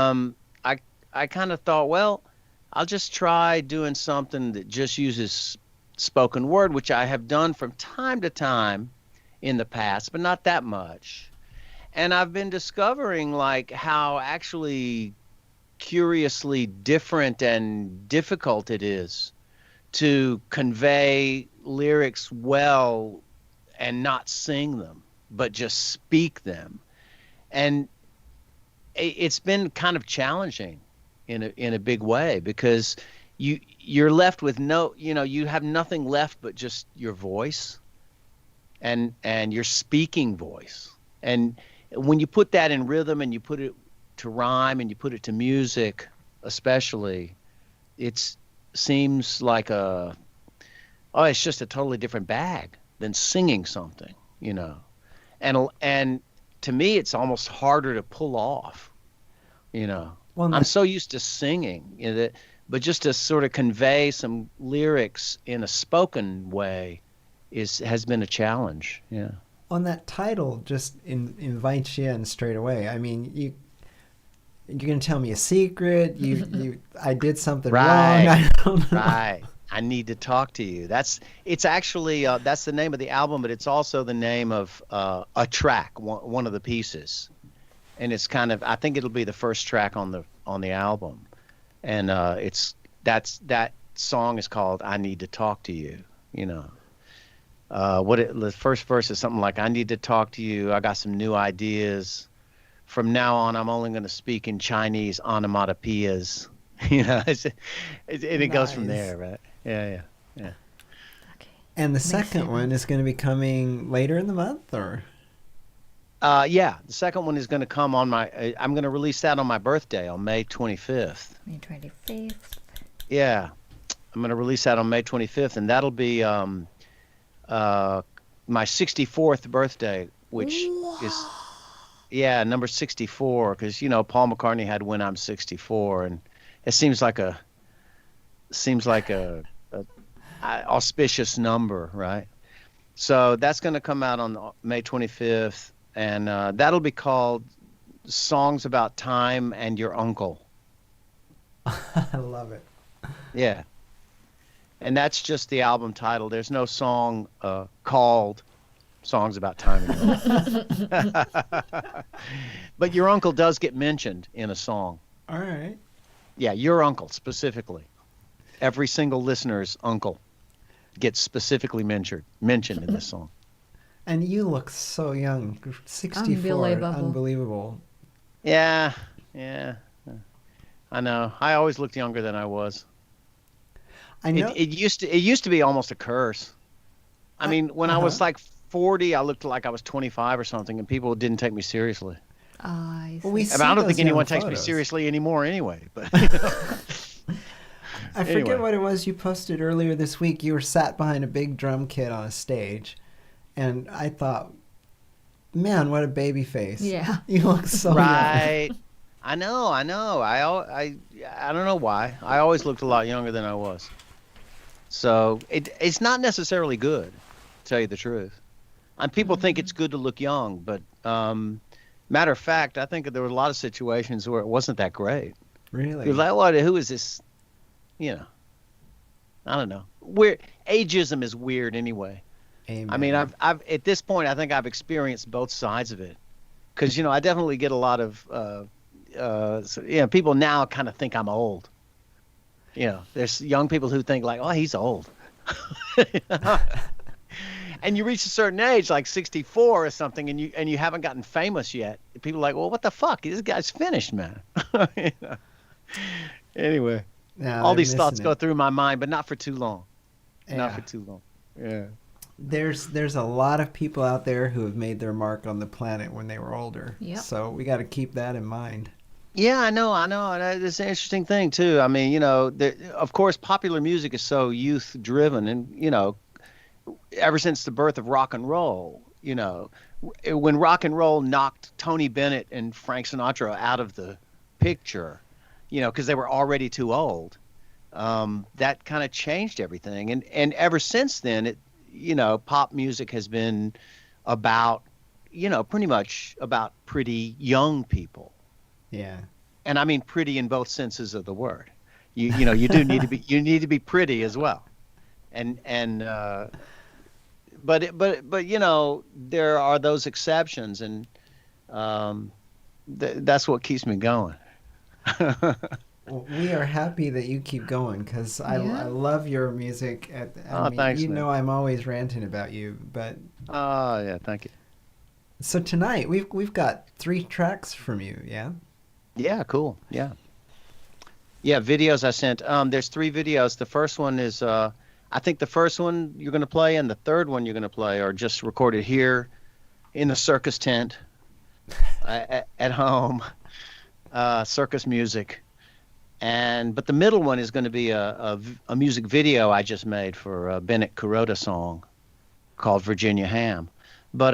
I kind of thought, well, I'll just try doing something that just uses spoken word, which I have done from time to time in the past, but not that much. And I've been discovering like how actually curiously different and difficult it is to convey lyrics well and not sing them, but just speak them. And it's been kind of challenging in a big way because you're left with you have nothing left but just your voice and your speaking voice. And when you put that in rhythm and you put it to rhyme and you put it to music, especially, it seems like a oh, it's just a totally different bag than singing something, and to me, it's almost harder to pull off, Well, I'm so used to singing, but just to sort of convey some lyrics in a spoken way has been a challenge. Yeah. on that title just invites you in straight away. I mean, you're gonna tell me a secret. I did something wrong. I don't know. Right. I need to talk to you. It's actually that's the name of the album, but it's also the name of a track, one of the pieces, and it's kind of, I think it'll be the first track on the album, and that song is called "I Need to Talk to You." The first verse is something like, "I need to talk to you. I got some new ideas. From now on, I'm only going to speak in Chinese onomatopoeias." It goes from Nice. there, right? Yeah. Okay. And the Makes second one is going to be coming later in the month, or? Yeah. The second one is going to come on I'm going to release that on my birthday on May 25th. May 25th. Yeah. I'm going to release that on May 25th, and that'll be my 64th birthday, which is, yeah, number 64, because Paul McCartney had "When I'm 64," and it seems like a auspicious number, right? So that's going to come out on May 25th, and that'll be called "Songs About Time and Your Uncle." I love it. Yeah. And that's just the album title. There's no song called "Songs About Time and Your Uncle." But your uncle does get mentioned in a song. All right. Yeah, your uncle specifically. Every single listener's uncle gets specifically mentioned in this song. And you look so young. 64. Unbelievable. Unbelievable. Yeah. I know. I always looked younger than I was. I know. It used to be almost a curse. I mean, when I was like 40, I looked like I was 25 or something, and people didn't take me seriously. I Well, we see. see I don't those think anyone young takes me photos. seriously anymore anyway. But I forget Anyway. what it was you posted earlier this week. You were sat behind a big drum kit on a stage, and I thought, man, what a baby face. Yeah. You look so young. right. I know. I don't know why. I always looked a lot younger than I was. So it's not necessarily good, to tell you the truth. And people think it's good to look young, but matter of fact, I think there were a lot of situations where it wasn't that great. Really? You're like, what? Who is this? I don't know. Ageism is weird anyway. Amen. I mean, I've at this point, I think I've experienced both sides of it, because I definitely get a lot of people now kind of think I'm old. There's young people who think like, oh, he's old. And you reach a certain age, like 64 or something, and you haven't gotten famous yet. People are like, well, what the fuck? This guy's finished, man. Anyway, No, all they're these thoughts missing go it. through my mind, but not for too long. Not Yeah. for too long. Yeah. There's a lot of people out there who have made their mark on the planet when they were older. Yep. So we got to keep that in mind. Yeah, I know. And it's an interesting thing too. I mean, of course, popular music is so youth driven, and ever since the birth of rock and roll, when rock and roll knocked Tony Bennett and Frank Sinatra out of the picture, because they were already too old, that kind of changed everything. And ever since then, pop music has been about, pretty much about pretty young people. Yeah. And I mean pretty in both senses of the word. You do need to be, you need to be pretty as well. But there are those exceptions, and that's what keeps me going. Well, we are happy that you keep going, because I Yeah. love your music. Oh, thanks, you man. know I'm always ranting about you, but Oh, yeah, thank you. so tonight we've got 3 tracks from you, yeah? Yeah, cool. Yeah, videos I sent. There's 3 videos. The first one is, I think the first one you're going to play and the third one you're going to play are just recorded here in the circus tent at home. Circus music. but the middle one is going to be a music video I just made for a Bennett Kuroda song called Virginia Ham. But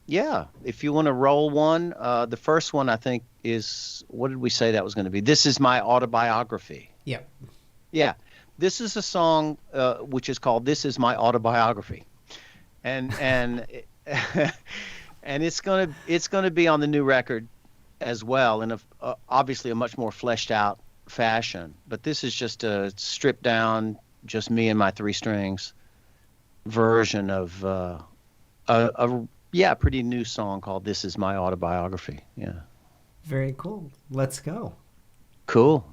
yeah, if you want to roll one, the first one I think is, what did we say that was going to be? This Is My Autobiography. Yep. Yeah, this is a song which is called "This Is My Autobiography," and and it's gonna be on the new record as well, in obviously a much more fleshed out fashion. But this is just a stripped down, just me and my 3 strings version of a pretty new song called "This Is My Autobiography." Yeah. Very cool. Let's go. Cool.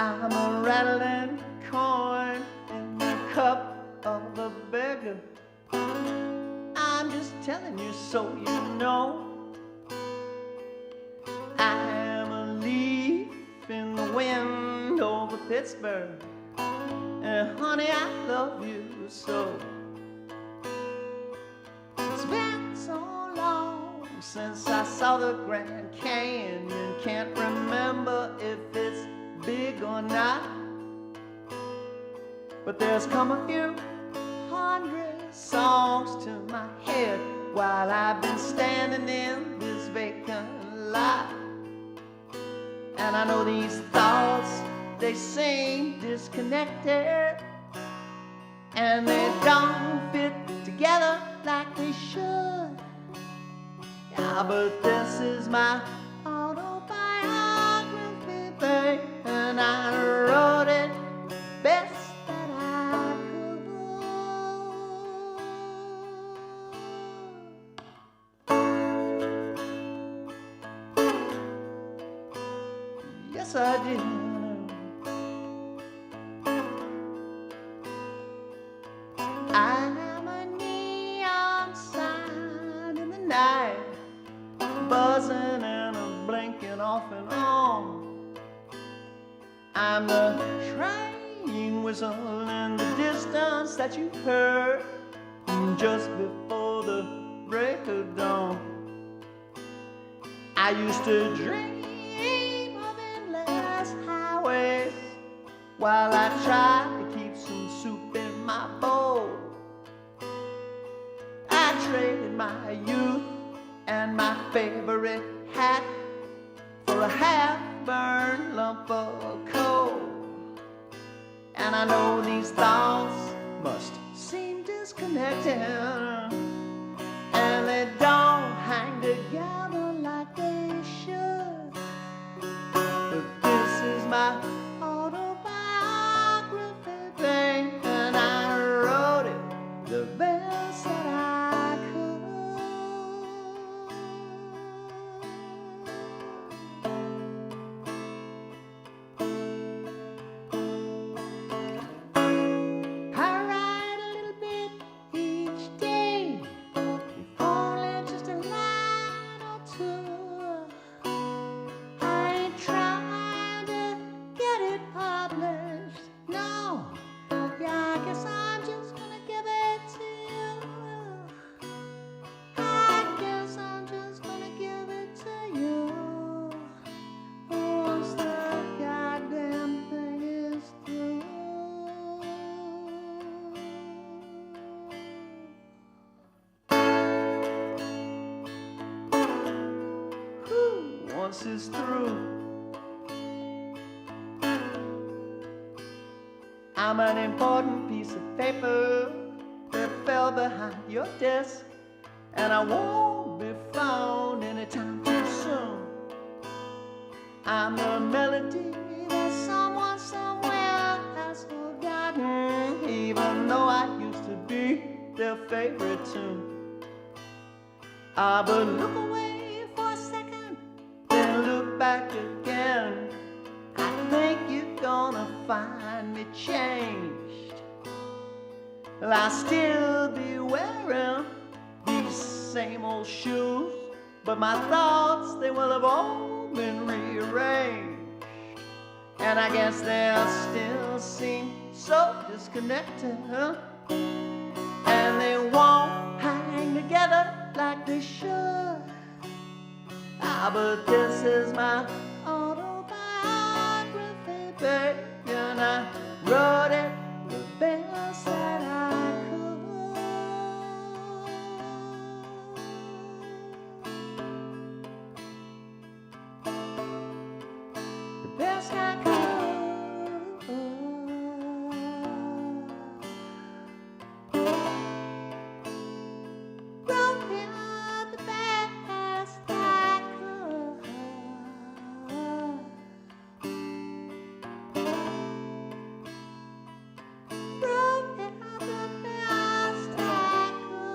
I'm a rattling coin in the cup of a beggar. I'm just telling you so you know. I am a leaf in the wind over Pittsburgh. And honey, I love you so. It's been so long since I saw the Grand Canyon. Can't remember if it's big or not, but there's come a few hundred songs to my head while I've been standing in this vacant lot. And I know these thoughts, they seem disconnected, and they don't fit together like they should. Yeah, but this is my autobiography, babe, and I wrote it best that I could. Yes, I did. I am a neon sign in the night, buzzing and a blinking off and on. I'm the train whistle in the distance that you heard just before the break of dawn. I used to dream of endless highways while I tried to keep some soup in my bowl. I traded my youth and my favorite hat for a half-burned lump of coal. And I know these thoughts must seem disconnected, and they don't hang together like they should. But this is my autobiography, babe, and I wrote it the best that I could. I write a little bit each day, if only just a line or two. I ain't trying to get it published, no. Yeah, I guess I'm just gonna give it to you. I guess I'm just gonna give it to you. Once the goddamn thing is through. Once it's through, I'm an important piece of paper that fell behind your desk, and I won't be found anytime too soon. I'm the melody that someone somewhere has forgotten, even though I used to be their favorite tune. But look away for a second, then look back again. I think you're gonna find me changed. Well, I'll still be wearing these same old shoes, but my thoughts, they will have all been rearranged. And I guess they'll still seem so disconnected, huh? And they won't hang together like they should. Ah, but this is my autobiography, baby, and I wrote it the best that I could. The best I could. Wrote it the best I could. Wrote it the best I could.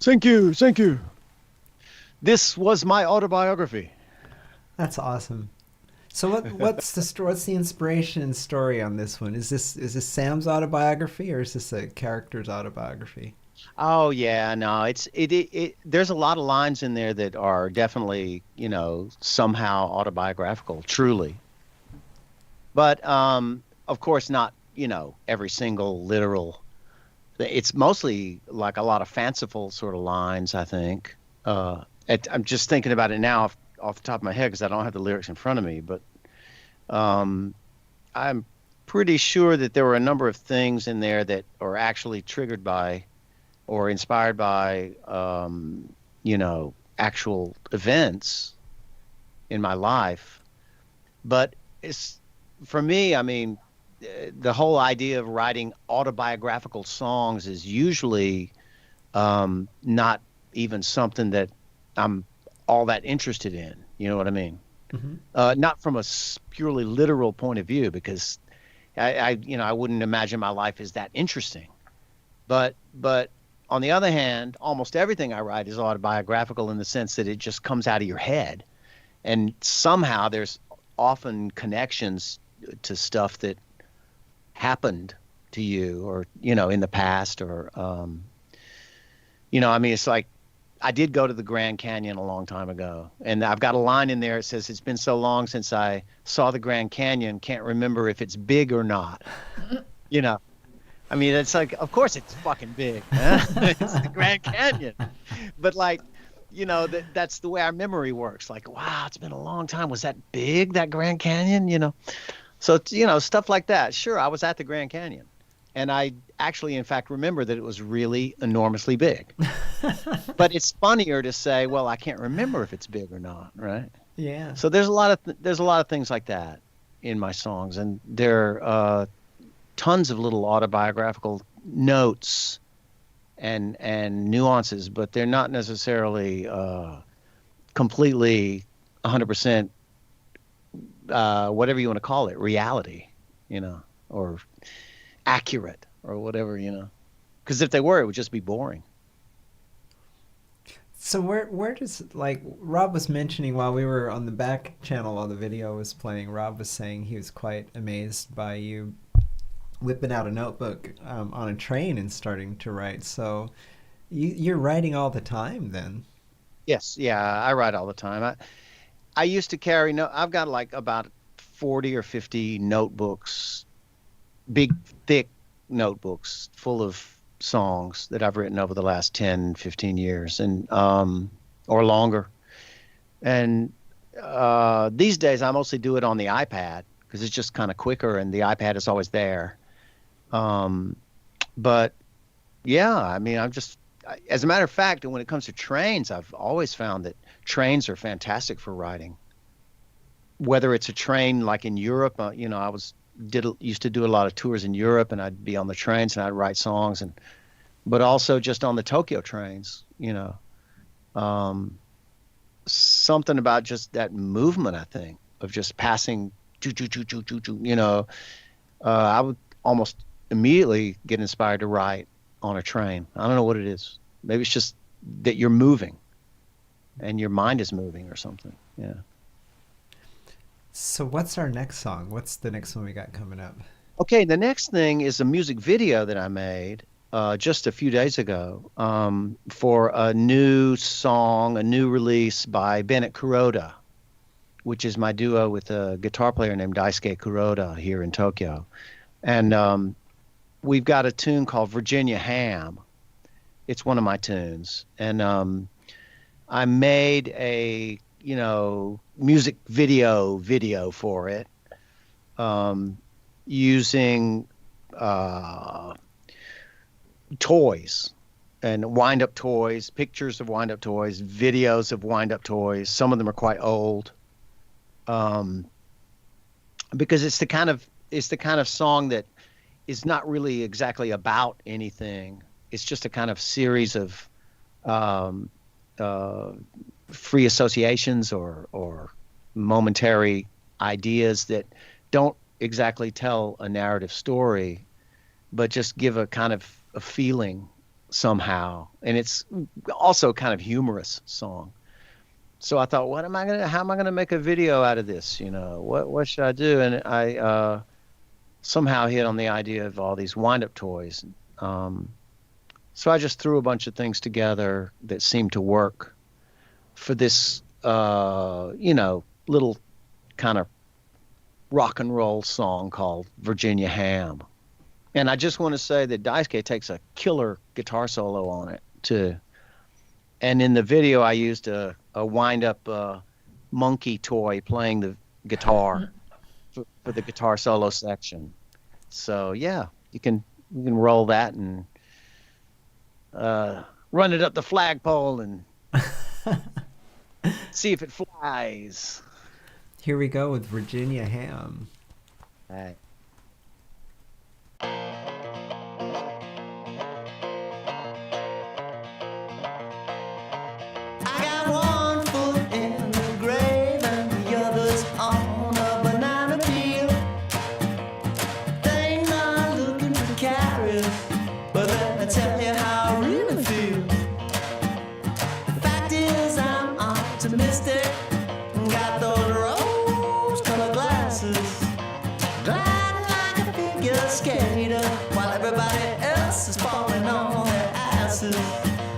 Thank you, thank you. This was my autobiography. That's awesome. So what's the inspiration and story on this one? Is this Sam's autobiography or is this a character's autobiography? Oh yeah, no, it there's a lot of lines in there that are definitely, somehow autobiographical, truly. But of course not, every single literal. It's mostly like a lot of fanciful sort of lines, I think. I'm just thinking about it now off the top of my head because I don't have the lyrics in front of me, but I'm pretty sure that there were a number of things in there that are actually triggered by or inspired by, actual events in my life. But it's, for me, I mean, the whole idea of writing autobiographical songs is usually not even something that I'm all that interested in. You know what I mean? Mm-hmm. Not from a purely literal point of view, because I wouldn't imagine my life is that interesting. But on the other hand, almost everything I write is autobiographical in the sense that it just comes out of your head, and somehow there's often connections to stuff that happened to you or in the past, or I mean, it's like I did go to the Grand Canyon a long time ago, and I've got a line in there. It says, "It's been so long since I saw the Grand Canyon, can't remember if it's big or not." I mean, it's like, of course it's fucking big. Huh? It's the Grand Canyon. But like, that's the way our memory works. Like, wow, it's been a long time. Was that big, that Grand Canyon? So, stuff like that. Sure, I was at the Grand Canyon, and I actually, in fact, remember that it was really enormously big. But it's funnier to say, well, I can't remember if it's big or not, right? Yeah. So there's a lot of things like that in my songs, and there are tons of little autobiographical notes and nuances, but they're not necessarily completely 100%. Whatever you want to call it, reality, or accurate, or whatever, because if they were, it would just be boring. So where does, like, Rob was mentioning while we were on the back channel while the video was playing, Rob was saying he was quite amazed by you whipping out a notebook on a train and starting to write. So you're writing all the time then? Yes, yeah, I write all the time. I used to carry, I've got like about 40 or 50 notebooks, big, thick notebooks full of songs that I've written over the last 10, 15 years, and or longer. And these days I mostly do it on the iPad because it's just kind of quicker, and the iPad is always there. But yeah, I mean, as a matter of fact, when it comes to trains, I've always found that trains are fantastic for writing. Whether it's a train like in Europe, I used to do a lot of tours in Europe, and I'd be on the trains and I'd write songs, but also just on the Tokyo trains, something about just that movement, I think, of just passing, I would almost immediately get inspired to write on a train. I don't know what it is. Maybe it's just that you're moving, and your mind is moving or something. Yeah. So what's our next song? What's the next one we got coming up? Okay, the next thing is a music video that I made just a few days ago for a new song, a new release by Bennett Kuroda, which is my duo with a guitar player named Daisuke Kuroda here in Tokyo. And we've got a tune called Virginia Ham. It's one of my tunes. And I made a, music video for it using toys and wind-up toys, pictures of wind-up toys, videos of wind-up toys. Some of them are quite old. Because it's the kind of song that is not really exactly about anything. It's just a kind of series of free associations or momentary ideas that don't exactly tell a narrative story, but just give a kind of a feeling somehow. And it's also kind of humorous song. So I thought, how am I gonna make a video out of this? What should I do? And I somehow hit on the idea of all these wind-up toys. So I just threw a bunch of things together that seemed to work for this, little kind of rock and roll song called Virginia Ham. And I just want to say that Daisuke takes a killer guitar solo on it too. And in the video, I used a wind-up monkey toy playing the guitar for the guitar solo section. So yeah, you can roll that and run it up the flagpole and see if it flies. Here we go with Virginia Ham. All right. I got one foot in the grave and the other's on a banana peel. They ain't not looking for carrots, but let me tell you how I really feel. The fact is I'm optimistic, got those rose-colored glasses, gliding like a figure skater while everybody else is falling on their asses.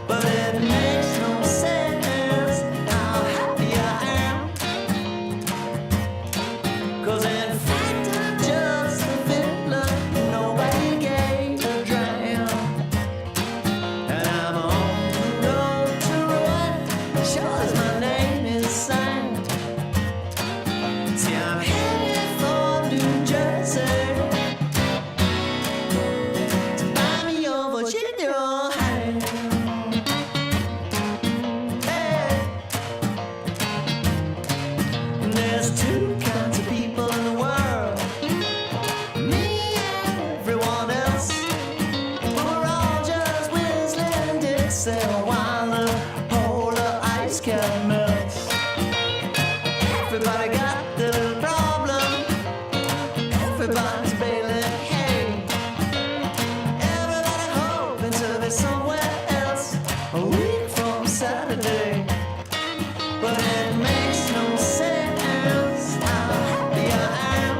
But it makes no sense how happy I am, 'cause in fact I'm just a fiddler nobody gave a damn. And I'm on the road to ruin, sure as my name is Sam. See, I'm headed for New Jersey to buy me your Virginia ham. There's two kinds of people in the world, me and everyone else. We're all just whistling Dixie while the polar ice cap melts. Everybody got their little problem, everybody's bailing hay, everybody hoping to be somewhere else a week from Saturday. But it makes no sense how happy I am,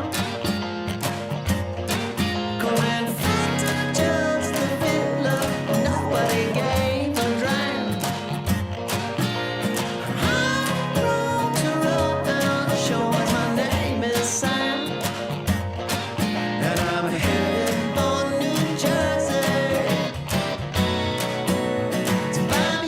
'cause in fact I'm just a fiddler nobody gave a damn. I'm wrong to roll and sure as my name is Sam, and I'm headed for New Jersey to buy me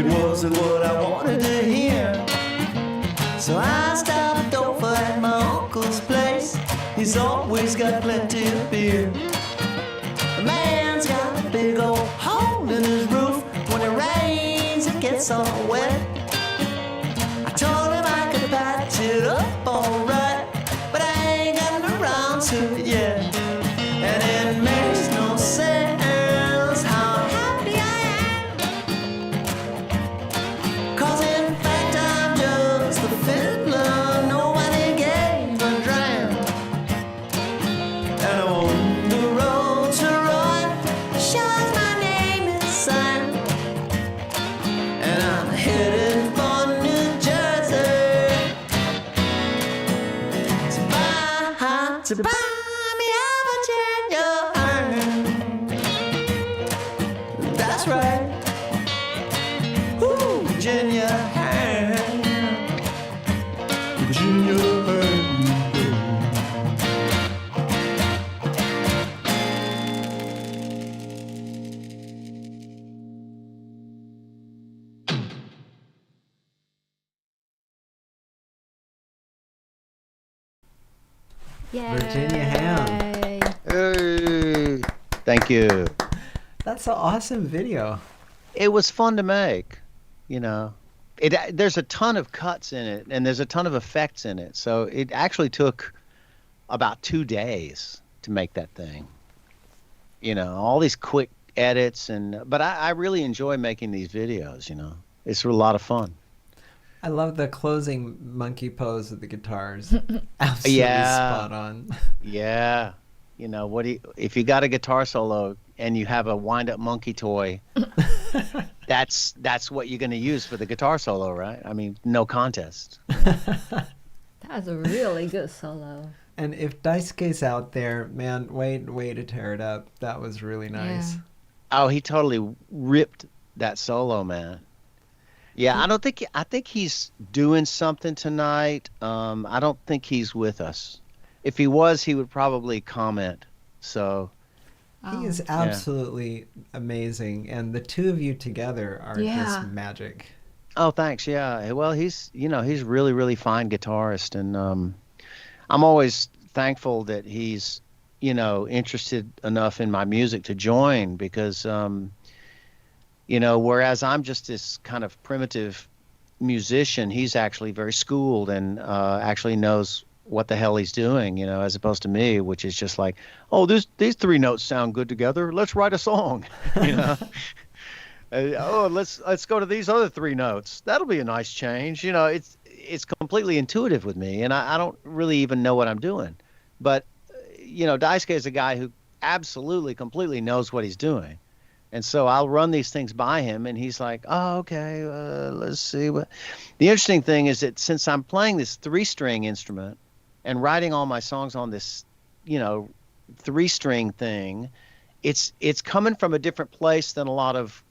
wasn't what I wanted to hear. So I stopped over at my uncle's place. He's always got plenty of beer. The man's got a big old hole in his roof. When it rains, it gets all wet. I told him I could patch it up alright, but I ain't gotten around to it yet. And it makes no sense how happy I am. 'Cause in fact I'm just the fiddler nobody gave a dram. And on the road to Roy, shows my name is Sam. And I'm headed for New Jersey to buy me a Virginia hand. That's right. Ooh, Virginia hand. Virginia hand. Yay. Virginia ham. Hey, thank you. That's an awesome video. It was fun to make, you know. There's a ton of cuts in it, and there's a ton of effects in it. So it actually took about 2 days to make that thing. You know, all these quick edits, but I really enjoy making these videos, you know. It's a lot of fun. I love the closing monkey pose with the guitars. Absolutely Yeah. spot on. Yeah. You know, if you got a guitar solo and you have a wind-up monkey toy, that's what you're going to use for the guitar solo, right? I mean, no contest. That was a really good solo. And if Daisuke's out there, man, way to tear it up. That was really nice. Yeah. Oh, he totally ripped that solo, man. Yeah, I think he's doing something tonight. I don't think he's with us. If he was, he would probably comment. So, He is absolutely amazing, and the two of you together are Yeah. just magic. oh, thanks. Yeah. Well, he's really, really fine guitarist, and I'm always thankful that he's, interested enough in my music to join because, whereas I'm just this kind of primitive musician, he's actually very schooled and actually knows what the hell he's doing, as opposed to me, which is just like, oh, these 3 notes sound good together. Let's write a song, let's go to these other 3 notes. That'll be a nice change. It's completely intuitive with me, and I don't really even know what I'm doing. But, Daisuke is a guy who absolutely, completely knows what he's doing. And so I'll run these things by him, and he's like, oh, okay, let's see. The interesting thing is that since I'm playing this 3-string instrument and writing all my songs on this, 3-string thing, it's coming from a different place than a lot of,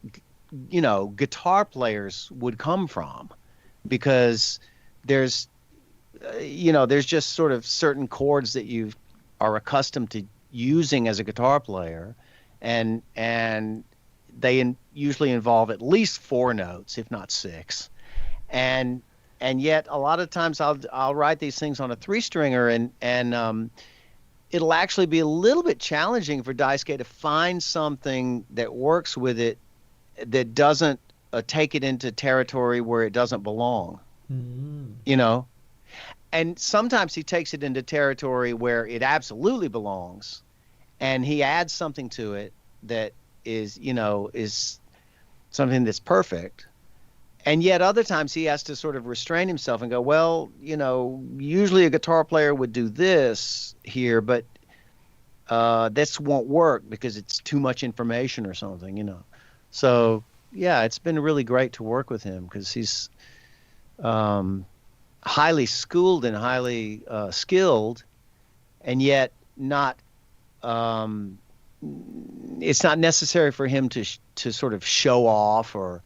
guitar players would come from, because there's just sort of certain chords that you are accustomed to using as a guitar player, and they usually involve at least 4 notes, if not 6, and yet a lot of times I'll write these things on a 3-stringer, and it'll actually be a little bit challenging for Daisuke to find something that works with it, that doesn't take it into territory where it doesn't belong. And sometimes he takes it into territory where it absolutely belongs, and he adds something to it that is something that's perfect. And yet other times he has to sort of restrain himself and go, well, usually a guitar player would do this here, but this won't work because it's too much information or something, So, yeah, it's been really great to work with him because he's highly schooled and highly skilled, and yet not it's not necessary for him to sort of show off or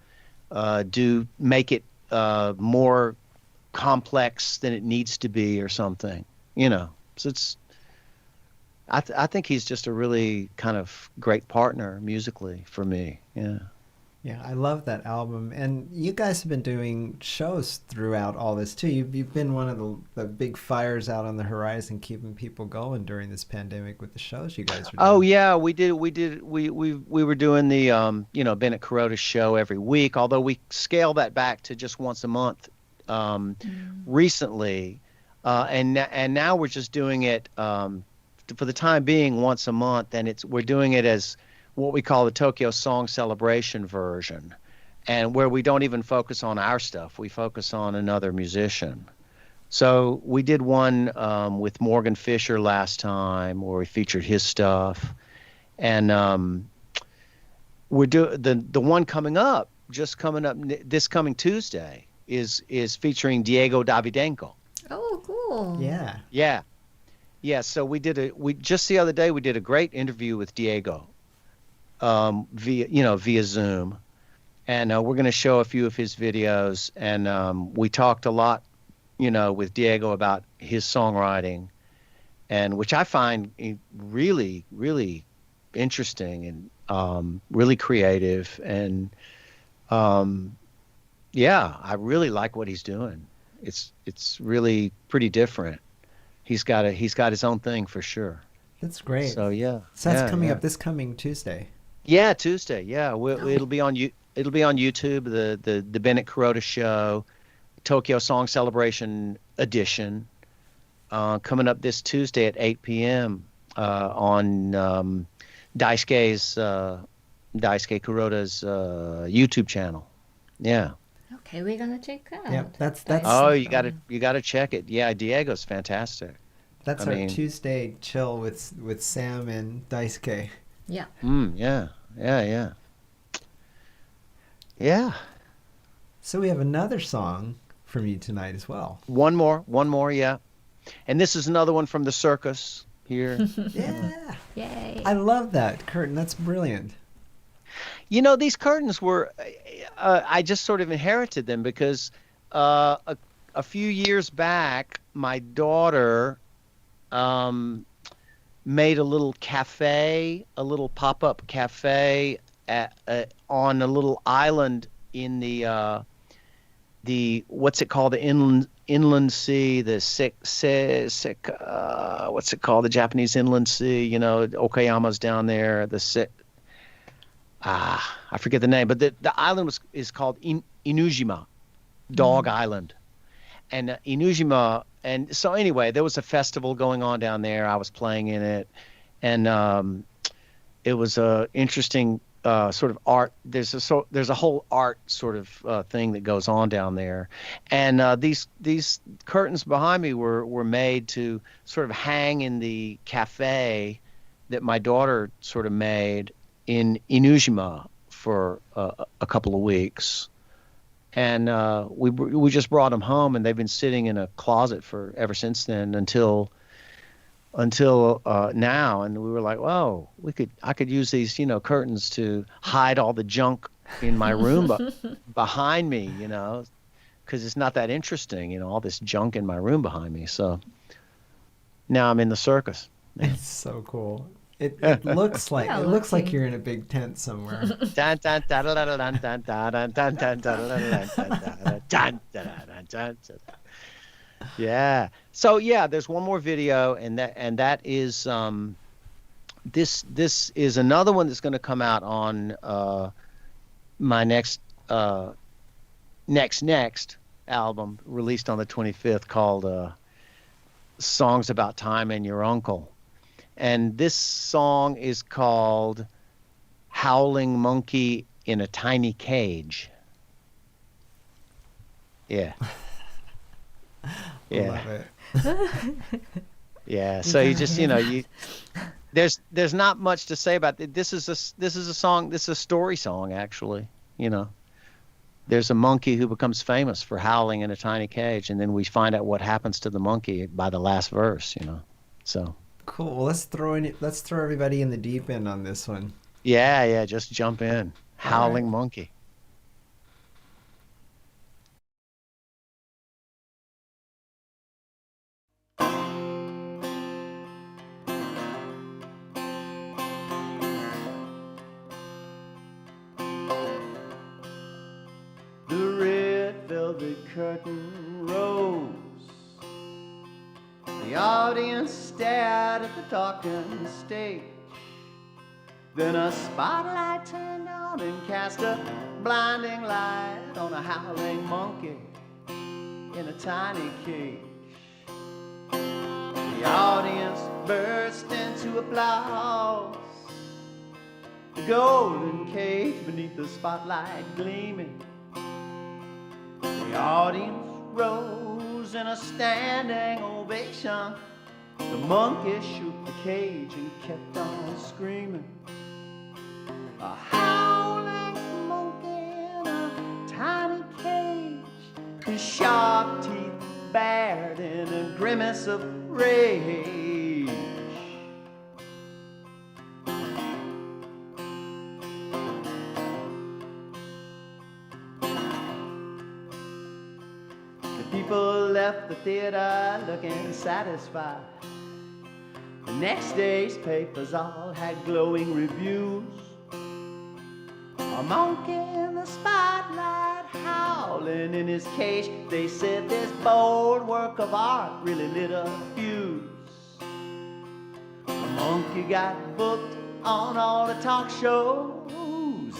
make it more complex than it needs to be or something, So it's I think he's just a really kind of great partner musically for me. Yeah. Yeah, I love that album. And you guys have been doing shows throughout all this too. You've been one of the big fires out on the horizon, keeping people going during this pandemic with the shows you guys are doing. Oh yeah, we were doing the Bennett Kuroda show every week, although we scaled that back to just once a month recently. And now we're just doing it for the time being once a month, and we're doing it as what we call the Tokyo Song Celebration version, and where we don't even focus on our stuff, we focus on another musician. So we did one with Morgan Fisher last time, where we featured his stuff, and we're the one coming up, this coming Tuesday is featuring Diego Davidenko. Oh, cool. Yeah. Yeah. So we just the other day we did a great interview with Diego, via Zoom, and we're going to show a few of his videos, and we talked a lot, with Diego about his songwriting, and which I find really, really interesting and really creative, and I really like what he's doing. It's really pretty different. He's got his own thing for sure. That's great. So yeah. So that's coming yeah. up this coming Tuesday. Yeah, Tuesday. Yeah, it'll be on YouTube. The Bennett Kuroda show, Tokyo Song Celebration edition, coming up this Tuesday at 8 p.m. On Daisuke Kuroda's YouTube channel. Yeah. Okay, we're gonna check out. Yeah, that's Oh, you gotta check it. Yeah, Diego's fantastic. That's our Tuesday chill with Sam and Daisuke. Yeah. Yeah. So we have another song from you tonight as well. One more, yeah. And this is another one from the circus here. Yeah. Yay. I love that curtain. That's brilliant. These curtains were, I just sort of inherited them because a few years back, my daughter made a little cafe, a little pop-up cafe on a little island in the what's it called, the inland sea, what's it called, the Japanese inland sea, Okayama's down there, I forget the name, but the island is called Inujima, Dog Island. And Inujima, and so anyway, there was a festival going on down there. I was playing in it, and it was a interesting sort of art. There's a whole art sort of thing that goes on down there, and these curtains behind me were made to sort of hang in the cafe that my daughter sort of made in Inujima for a couple of weeks. And we just brought them home, and they've been sitting in a closet ever since then until now. And we were like, "Whoa, I could use these, curtains to hide all the junk in my room behind me, because it's not that interesting, all this junk in my room behind me." So now I'm in the circus. It's so cool. It looks like you're in a big tent somewhere. Yeah. So yeah, there's one more video, and that is this is another one that's going to come out on my next album, released on the 25th, called Songs About Time and Your Uncle. And this song is called Howling Monkey in a Tiny Cage. Yeah. Yeah. Love it. Yeah. So you just, there's not much to say about it. This is a song, this is a story song, actually. There's a monkey who becomes famous for howling in a tiny cage, and then we find out what happens to the monkey by the last verse, So cool. Well, let's throw everybody in the deep end on this one. Yeah, just jump in. Howling Monkey. velvet curtain rose. The audience stared at the darkened stage. Then a spotlight turned on and cast a blinding light on a howling monkey in a tiny cage. The audience burst into applause. The golden cage beneath the spotlight gleaming. The audience rose in a standing ovation. The monkey shook the cage and kept on screaming. A howling monkey in a tiny cage, his sharp teeth bared in a grimace of rage. The people left the theater looking satisfied. The next day's papers all had glowing reviews. A monkey in the spotlight howling in his cage. They said this bold work of art really lit a fuse. The monkey got booked on all the talk shows.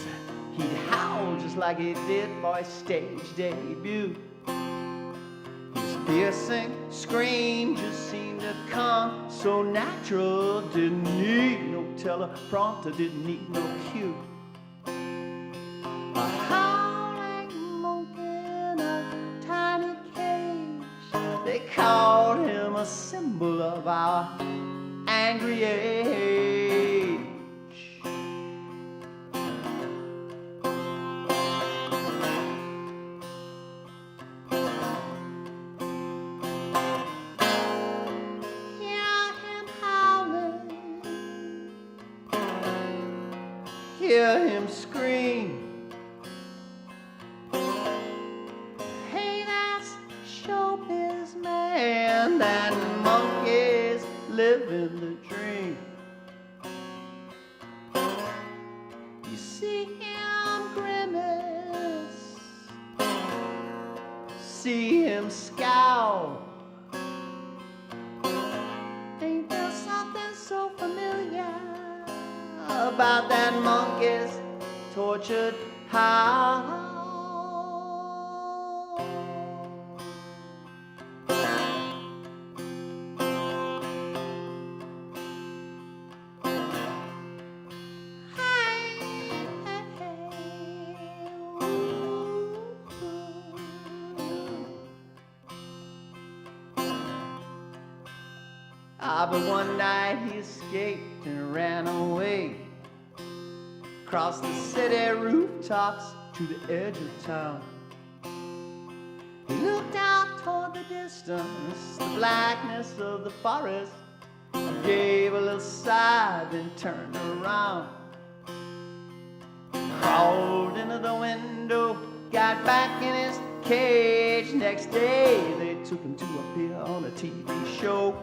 He'd howl just like he did for his stage debut. His piercing scream just seemed to come so natural. Didn't need no teleprompter, didn't need no cue. A howling monkey in a tiny cage. They called him a symbol of our angry age. Hear him howling, hear him scream. Hey, that's showbiz, man. That monkey's living the dream. You see him grimace, see him scowl. Ain't there something so familiar about that monkey's tortured howl? But one night he escaped and ran away across the city rooftops to the edge of town. He looked out toward the distance, the blackness of the forest, and gave a little sigh, then turned around. Crawled into the window, got back in his cage. Next day they took him to appear on a TV show.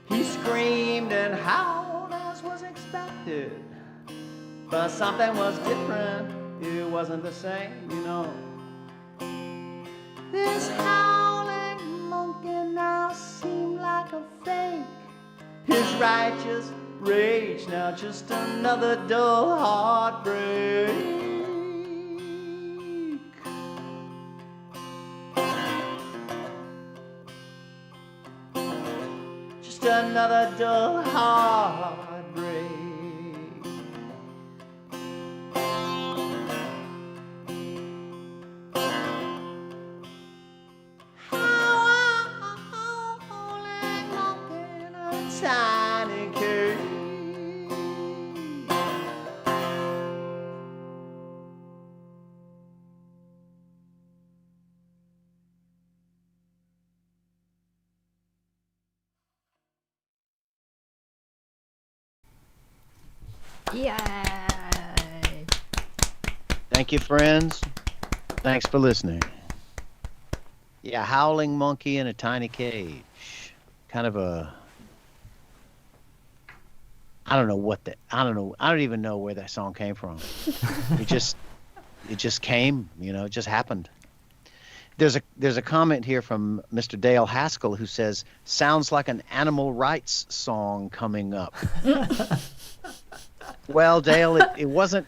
He screamed and howled as was expected, but something was different, it wasn't the same, you know. This howling monkey now seemed like a fake. His righteous rage now just another dull heartbreak. Another dull heartbreak. Howling monkey in a tiny cage. Yay! Thank you, friends. Thanks for listening. Yeah, howling monkey in a tiny cage. Kind of a. I don't know. I don't even know where that song came from. It just came, it just happened. There's a comment here from Mr. Dale Haskell who says, "Sounds like an animal rights song coming up." Well, Dale, it wasn't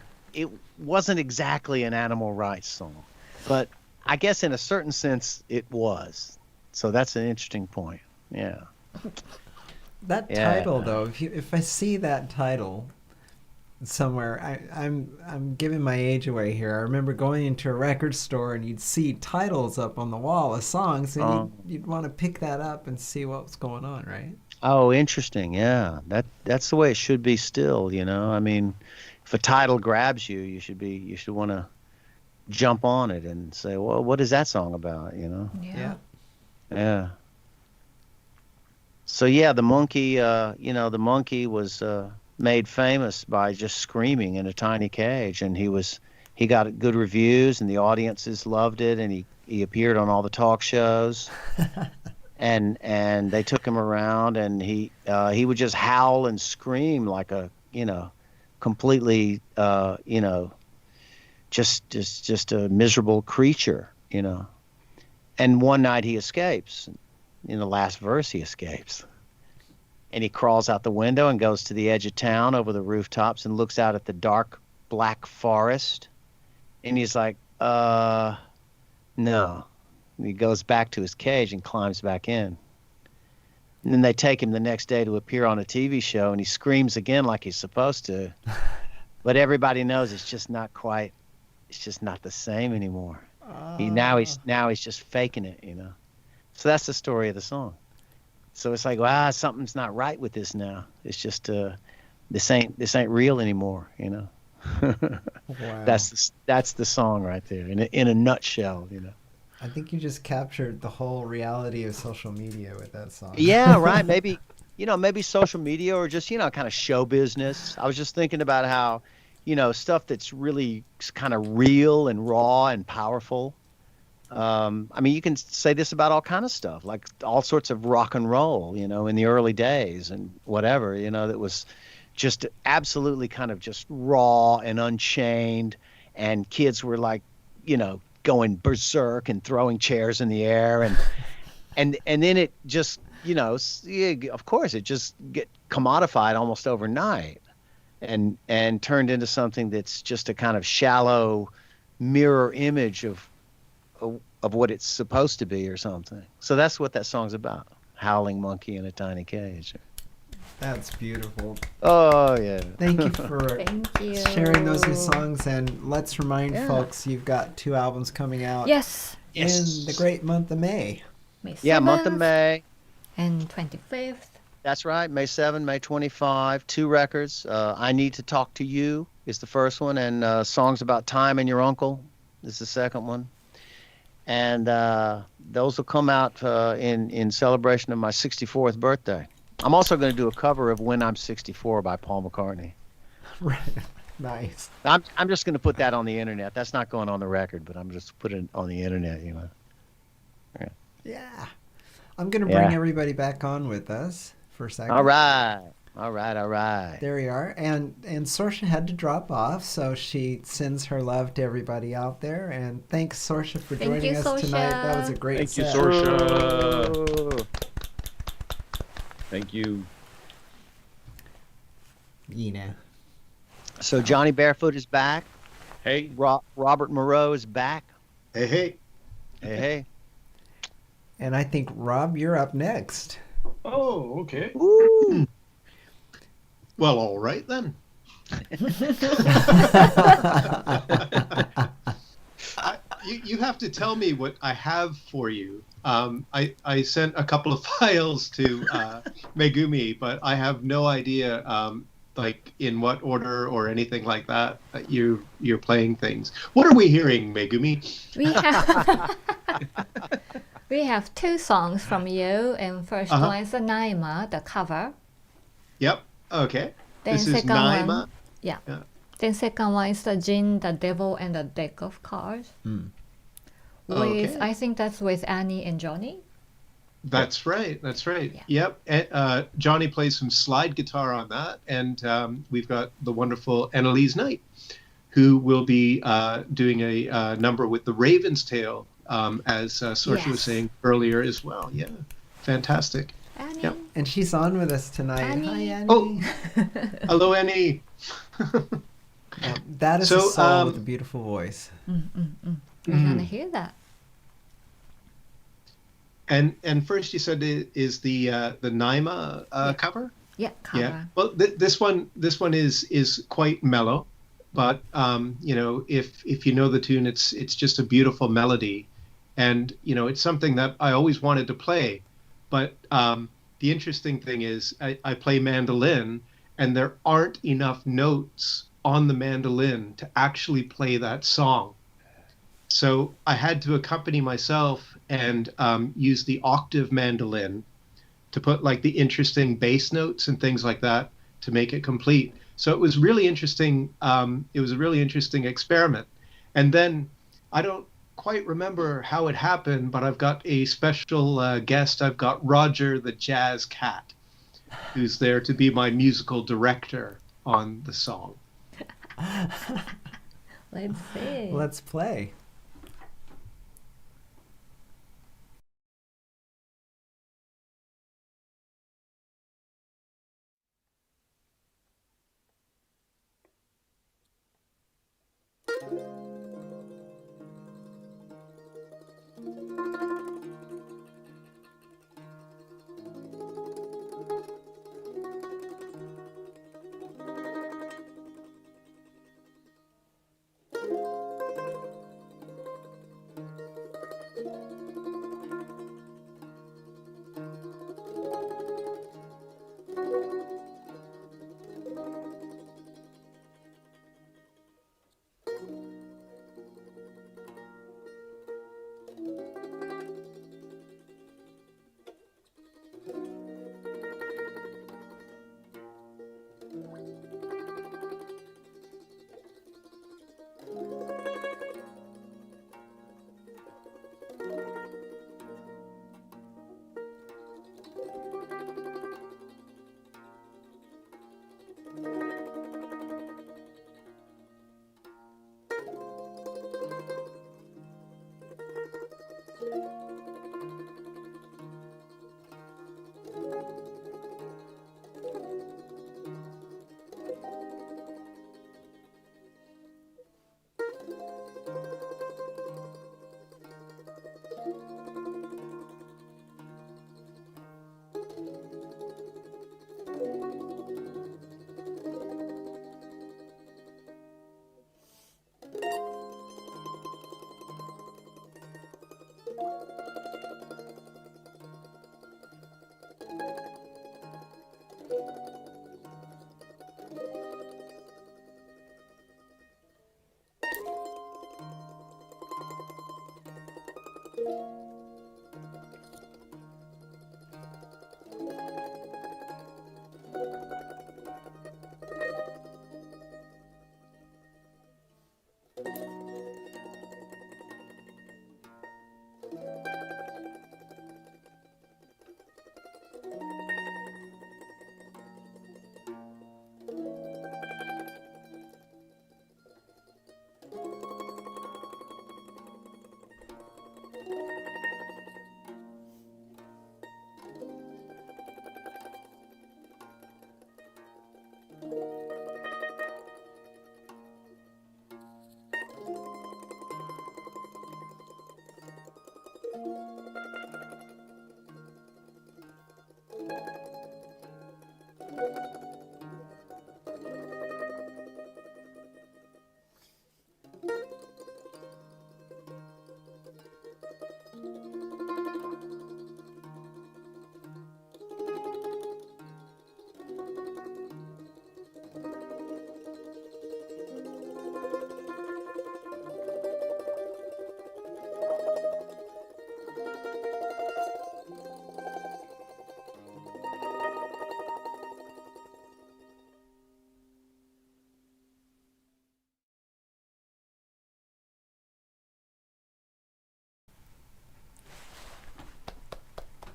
exactly an animal rights song, but I guess in a certain sense it was. So that's an interesting point. Yeah. That Yeah. title, though, if I see that title somewhere, I'm giving my age away here. I remember going into a record store and you'd see titles up on the wall of songs, and you'd want to pick that up and see what was going on, right? Oh, interesting. Yeah, that's the way it should be still, you know. I mean, if a title grabs you, you should want to jump on it and say, "Well, what is that song about?" You know? Yeah. Yeah. So yeah, the monkey, the monkey was made famous by just screaming in a tiny cage, and he got good reviews, and the audiences loved it, and he appeared on all the talk shows. And they took him around, and he would just howl and scream like a completely just a miserable creature, you know. And one night he escapes. In the last verse he escapes, and he crawls out the window and goes to the edge of town over the rooftops and looks out at the dark black forest, and he's like, no. And he goes back to his cage and climbs back in. And then they take him the next day to appear on a TV show, and he screams again like he's supposed to. But everybody knows it's just not the same anymore. Now he's just faking it, you know. So that's the story of the song. So it's like, wow, something's not right with this now. It's just this ain't real anymore, you know. Wow. That's the song right there in a nutshell, you know. I think you just captured the whole reality of social media with that song. Yeah, right. Maybe social media or just, kind of show business. I was just thinking about how, stuff that's really kind of real and raw and powerful. I mean, you can say this about all kind of stuff, like all sorts of rock and roll, in the early days and whatever, that was just absolutely kind of just raw and unchained. And kids were like, going berserk and throwing chairs in the air, and then it just of course it just get commodified almost overnight and turned into something that's just a kind of shallow mirror image of what it's supposed to be or something. So that's what that song's about, howling monkey in a tiny cage. That's beautiful. Oh, yeah. Thank you for Thank you. sharing those new songs. And let's remind folks you've got 2 albums coming out Yes. in the great month of May. May 7th Yeah, month of May. and 25th. That's right. May 7, May 25. 2 records. I Need to Talk to You is the first one, and Songs About Time and Your Uncle is the second one. And those will come out in celebration of my 64th birthday. I'm also going to do a cover of When I'm 64 by Paul McCartney. Right. Nice. I'm just going to put that on the internet. That's not going on the record, but I'm just putting it on the internet, Yeah. I'm going to bring everybody back on with us for a second. All right. There we are. And Sorsha had to drop off, so she sends her love to everybody out there. And thanks, Sorsha, for Thank joining you, us tonight. That was a Sorsha. great Thank you, set. Sorsha. Thank you. So Johnny Barefoot is back. Hey. Robert Moreau is back. Hey. Hey. And I think, Rob, you're up next. Oh, okay. Woo. Well, all right then. You have to tell me what I have for you. I sent a couple of files to Megumi, but I have no idea like in what order or anything like that you're playing things. What are we hearing, Megumi? We have 2 songs from you, and first one is Naima, the cover. Yep. Okay. Then This is second Naima. one, yeah. Then second one is the Jin, the Devil, and the Deck of Cards. Okay. I think that's with Annie and Johnny. That's right. Yeah. Yep. And, Johnny plays some slide guitar on that, and we've got the wonderful Annalise Knight, who will be doing a number with the Raven's Tail as Saoirse was saying earlier as well. Yeah, fantastic. Annie. Yep. And she's on with us tonight. Annie. Hi, Annie. Oh. Hello, Annie. That is So, a soul with a beautiful voice. We're gonna hear that. And first you said it is the Naima cover. Yeah, cover. Yeah. Well, this one is quite mellow, but you know, if you know the tune, it's just a beautiful melody, and you know, it's something that I always wanted to play, but the interesting thing is I play mandolin, and there aren't enough notes on the mandolin to actually play that song. So I had to accompany myself and use the octave mandolin to put like the interesting bass notes and things like that to make it complete. So it was really interesting. It was a really interesting experiment. And then I don't quite remember how it happened, but I've got a special guest. I've got Roger the Jazz Cat, who's there to be my musical director on the song. Let's see. Let's play.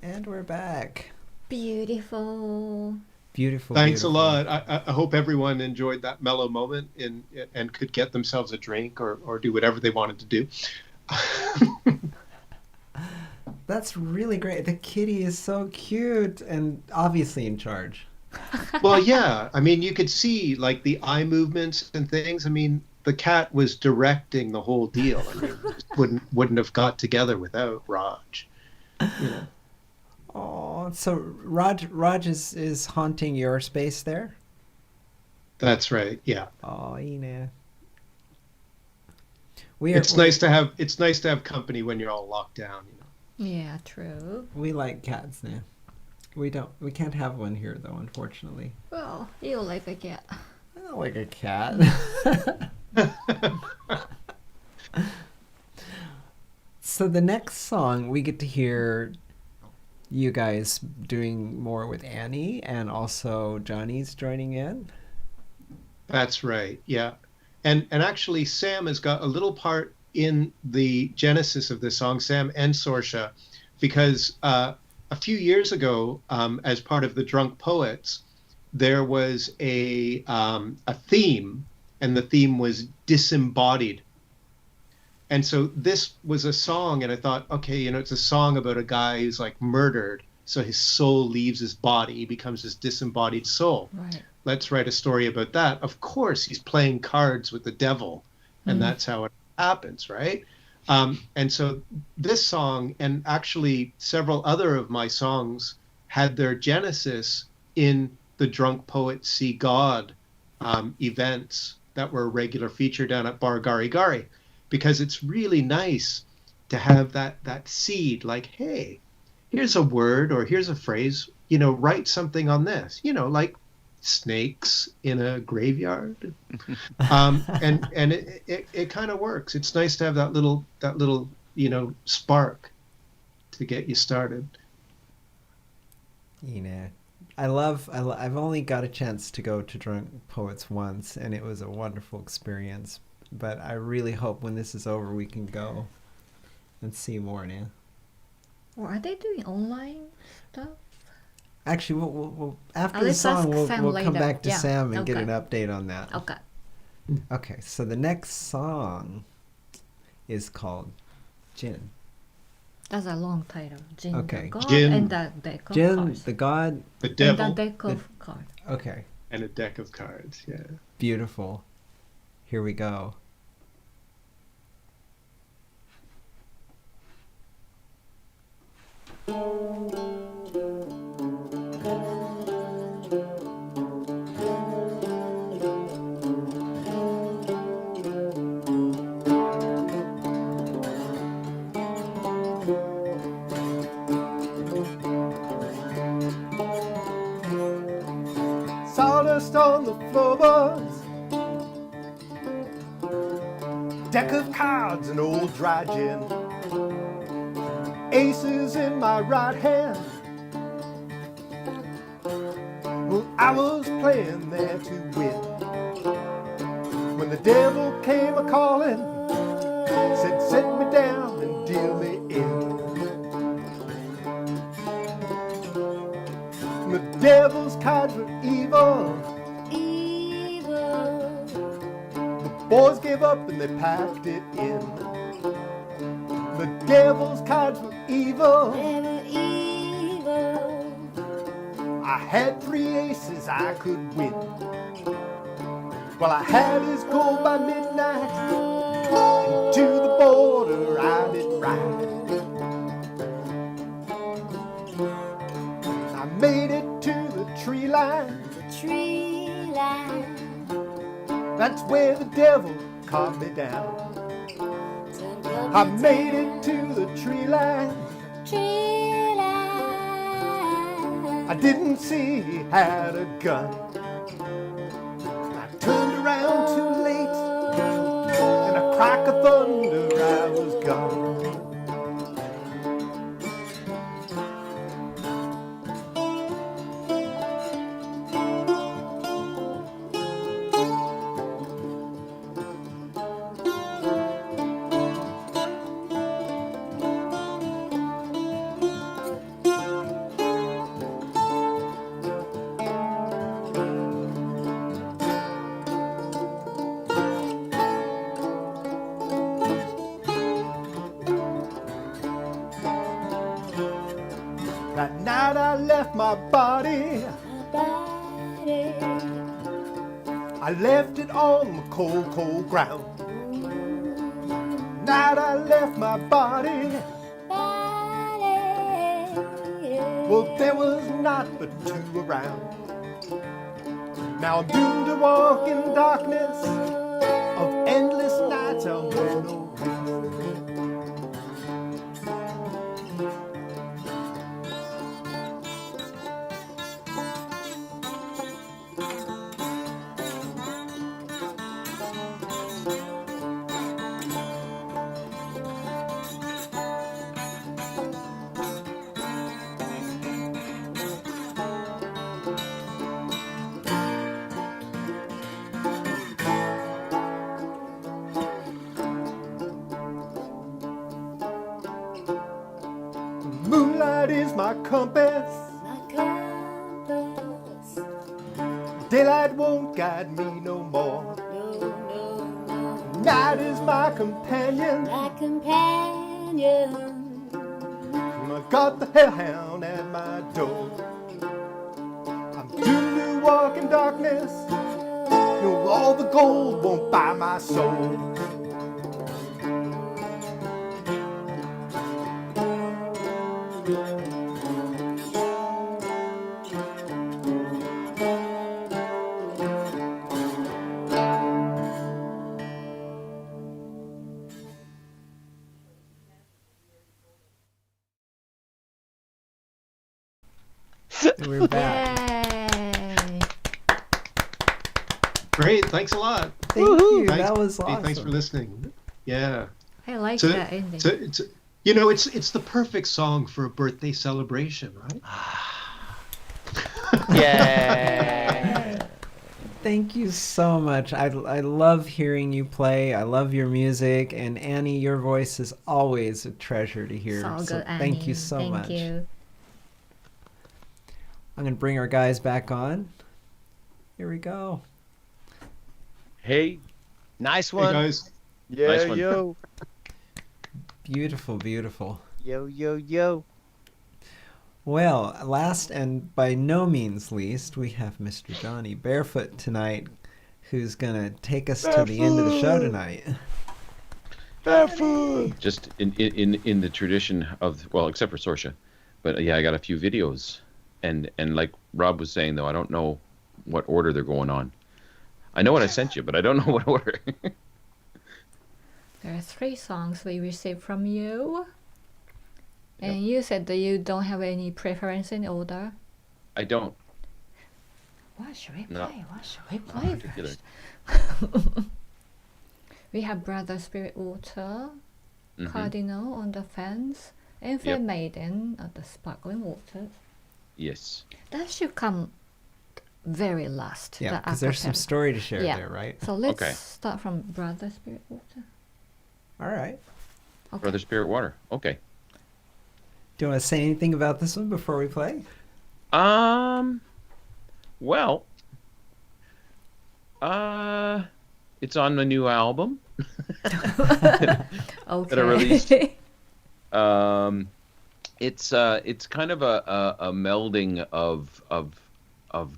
And we're back. Beautiful. Beautiful. Thanks beautiful. a lot. I hope everyone enjoyed that mellow moment and could get themselves a drink or do whatever they wanted to do. That's really great. The kitty is so cute and obviously in charge. Well, yeah. I mean, you could see like the eye movements and things. I mean, the cat was directing the whole deal. I mean, just wouldn't have got together without Raj. You know. Oh, so Raj is haunting your space there? That's right. Yeah. Oh, Ina. It's nice to have company when you're all locked down, you know. Yeah, true. We like cats now. We can't have one here though, unfortunately. Well, you like a cat. I don't like a cat. So the next song we get to hear you guys doing more with Annie, and also Johnny's joining in. That's right. Yeah. And actually Sam has got a little part in the genesis of this song, Sam and Sorsha, because a few years ago, as part of the Drunk Poets, there was a theme, and the theme was disembodied. And so this was a song, and I thought, okay, you know, it's a song about a guy who's like murdered, so his soul leaves his body, he becomes this disembodied soul. Right. Let's write a story about that. Of course, he's playing cards with the devil, and that's how it happens, right? And so this song, and actually several other of my songs, had their genesis in the Drunk Poets See God events that were a regular feature down at Bar Gari Gari, because it's really nice to have that seed, like, hey, here's a word or here's a phrase, you know, write something on this, you know, like snakes in a graveyard. And it kind of works. It's nice to have that little, you know, spark to get you started. Ina. I've only got a chance to go to Drunk Poets once, and it was a wonderful experience. But I really hope when this is over we can go and see more now. Or are they doing online stuff? Actually, we'll after the Let's song, ask we'll Sam come later. back to Yeah, Sam and get okay. an update on that. Okay. Okay, so the next song is called Jinn. That's a long title. Jin Okay. the God Jin. and the deck of Jinn, cards. the god. The And devil the deck of cards. Okay, and a deck of cards. Yeah. beautiful. Here we go. Sawdust on the floorboards, deck of cards and old dry gin, aces in my right hand. Well, I was playing there to win when the devil came a calling, said set me down and deal me in. The devil's cards were evil. The boys gave up and they packed it in. The devil's cards were evil. I had 3 aces I could win. Well, I had his gold by midnight, and to the border I did ride. I made it to the tree line. That's where the devil caught me down. I made it to the tree line. I didn't see he had a gun. I turned around too late. In a crack of thunder I was gone. my body. I left it on the cold, cold ground. Night I left my body. Well, there was not but two around. Now I'm doomed to walk in darkness of endless nights I'll know no Moonlight is my compass. Daylight won't guide me no more. Night is my companion. I got the hellhound at my door. I'm doomed to walk in darkness. No, all the gold won't buy my soul. We're back. Yay! Great, thanks a lot. Thank you. Thanks, That was Hey, awesome. thanks for listening. Yeah. I like So, that ending. so it's the perfect song for a birthday celebration, right? Yay! Thank you so much. I love hearing you play. I love your music. And Annie, your voice is always a treasure to hear. So good, Annie. Thank you so Thank much. you. I'm going to bring our guys back on. Here we go. Hey, Nice Hey one. guys. Yo, Nice one. yo. Beautiful, beautiful. Yo, yo, yo. Well, last and by no means least, we have Mr. Johnny Barefoot tonight, who's going to take us to the end of the show tonight. just in the tradition of, well, except for Sorsha, but yeah, I got a few videos, and like Rob was saying though, I don't know what order they're going on. I know what I sent you, but I don't know what order. There are 3 songs we received from you. And you said that you don't have any preference in order. I don't. What should we play? No. What should we Not play particular. first? We have Brother Spirit Water, Mhm. Cardinal on the Fence, and Fair Yep. Maiden of the Sparkling Waters. Yes. That should come very last. Yeah, the because there's some acapella. story to share Yeah. there, right? So let's Okay. start from Brother Spirit Water. All right. Okay. Brother Spirit Water. Okay. Do you want to say anything about this one before we play? Well, it's on the new album. Okay. released. It's kind of a melding of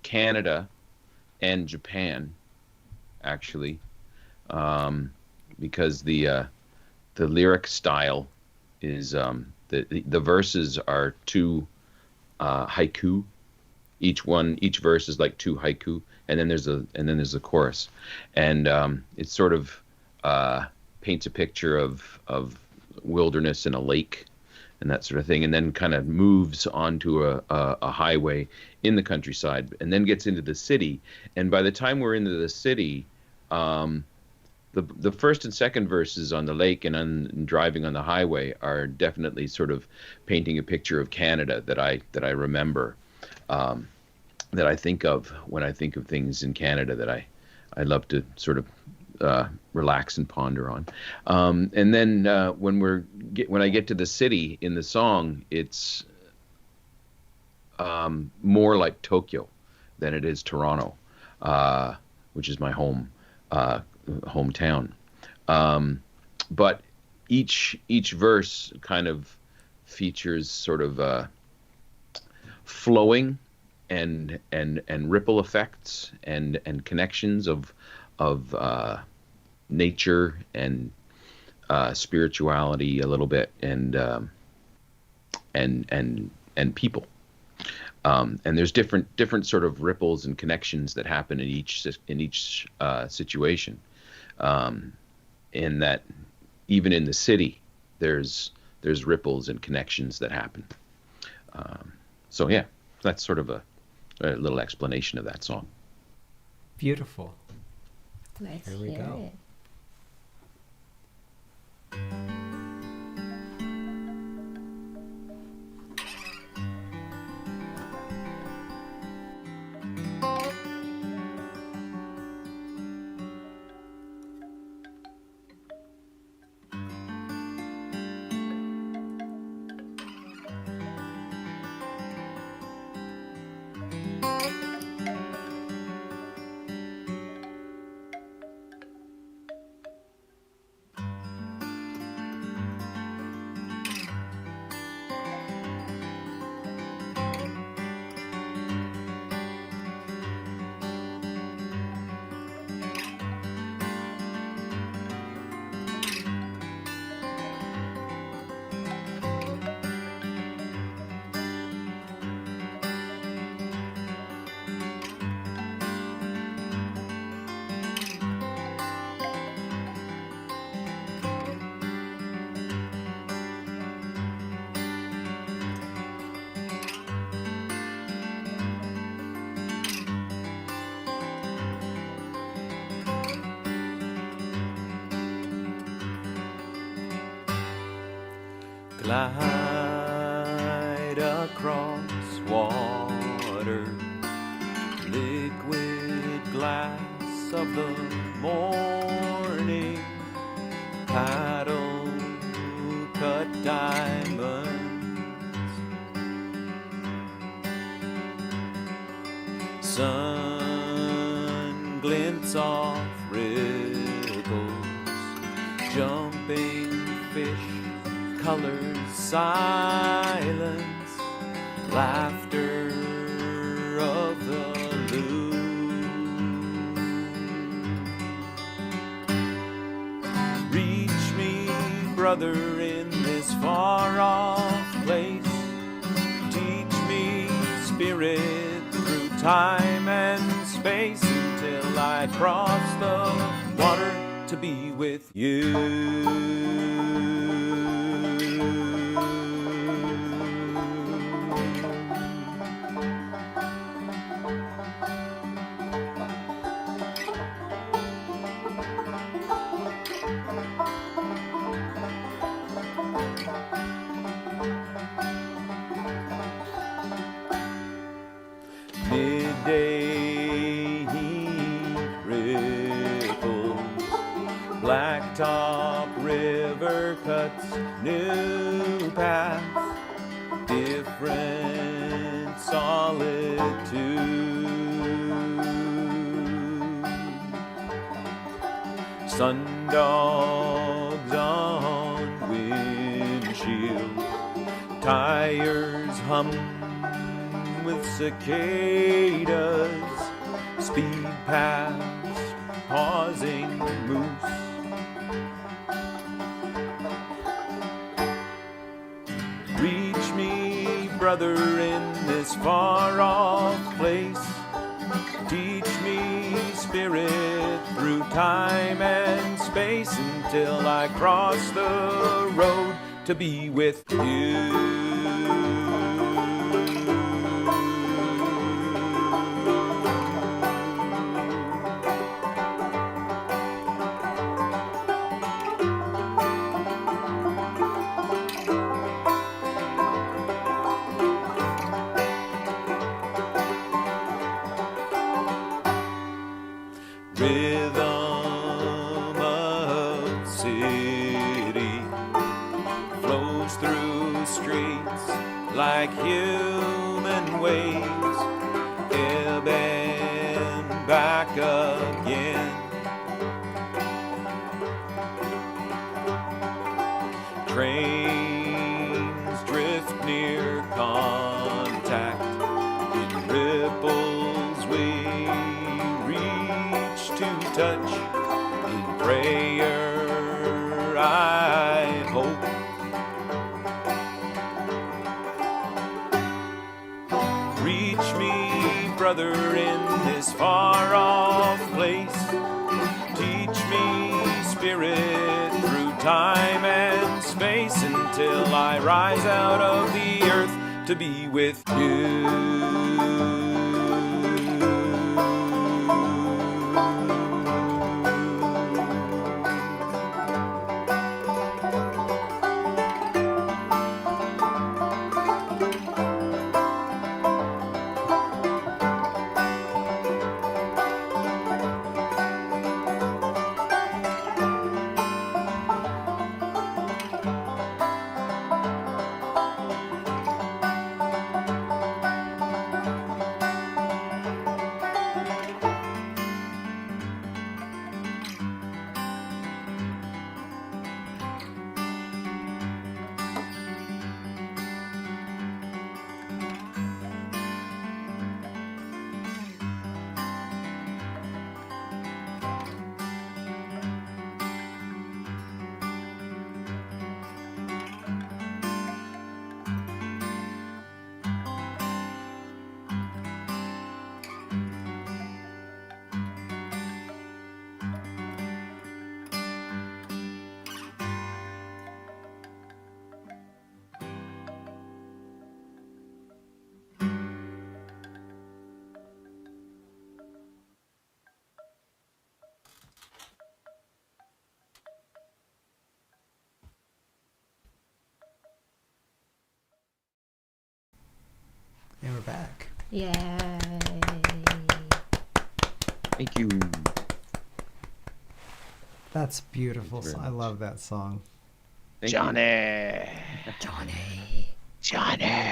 Canada and Japan, actually, because the lyric style is the verses are 2 haiku. Each verse is like 2 haiku, and then there's a chorus, and it sort of paints a picture of wilderness and a lake and that sort of thing, and then kind of moves onto a highway in the countryside, and then gets into the city. And by the time we're into the city, the first and second verses on the lake and driving on the highway are definitely sort of painting a picture of Canada that I remember, that I think of when I think of things in Canada that I love to sort of relax and ponder on. And then when I get to the city in the song, it's more like Tokyo than it is Toronto, which is my hometown. But each verse kind of features sort of flowing and ripple effects and connections of nature and spirituality a little bit, and people. And there's different sort of ripples and connections that happen in each situation. In that, even in the city, there's ripples and connections that happen. So yeah, that's sort of a little explanation of that song. Beautiful. Let's Here we hear go. it. Glide across water, liquid glass of the morning, paddle cut diamonds, sun glints off ripples, jumping fish, colors, silence, laughter of the loon. Reach me, brother, in this far-off place. Teach me, spirit, through time and space, until I cross the water to be with you. Midday heat ripples, Blacktop River cuts new path, different solitude. Sundogs on windshield, tires hum with cicadas, speed past pausing moose. Reach me, brother, in this far-off place. Teach me, spirit, through time and space, until I cross the road to be with you. Rhythm of city flows through streets like human waves, ebb and back again. Trains drift near contact, touch in prayer, I hope. Reach me, brother, in this far-off place. Teach me, Spirit, through time and space, until I rise out of the earth to be with you. And we're back. Yay. Thank you. That's beautiful. Thank you very I much. love that song. Thank you. Johnny. Johnny. Johnny.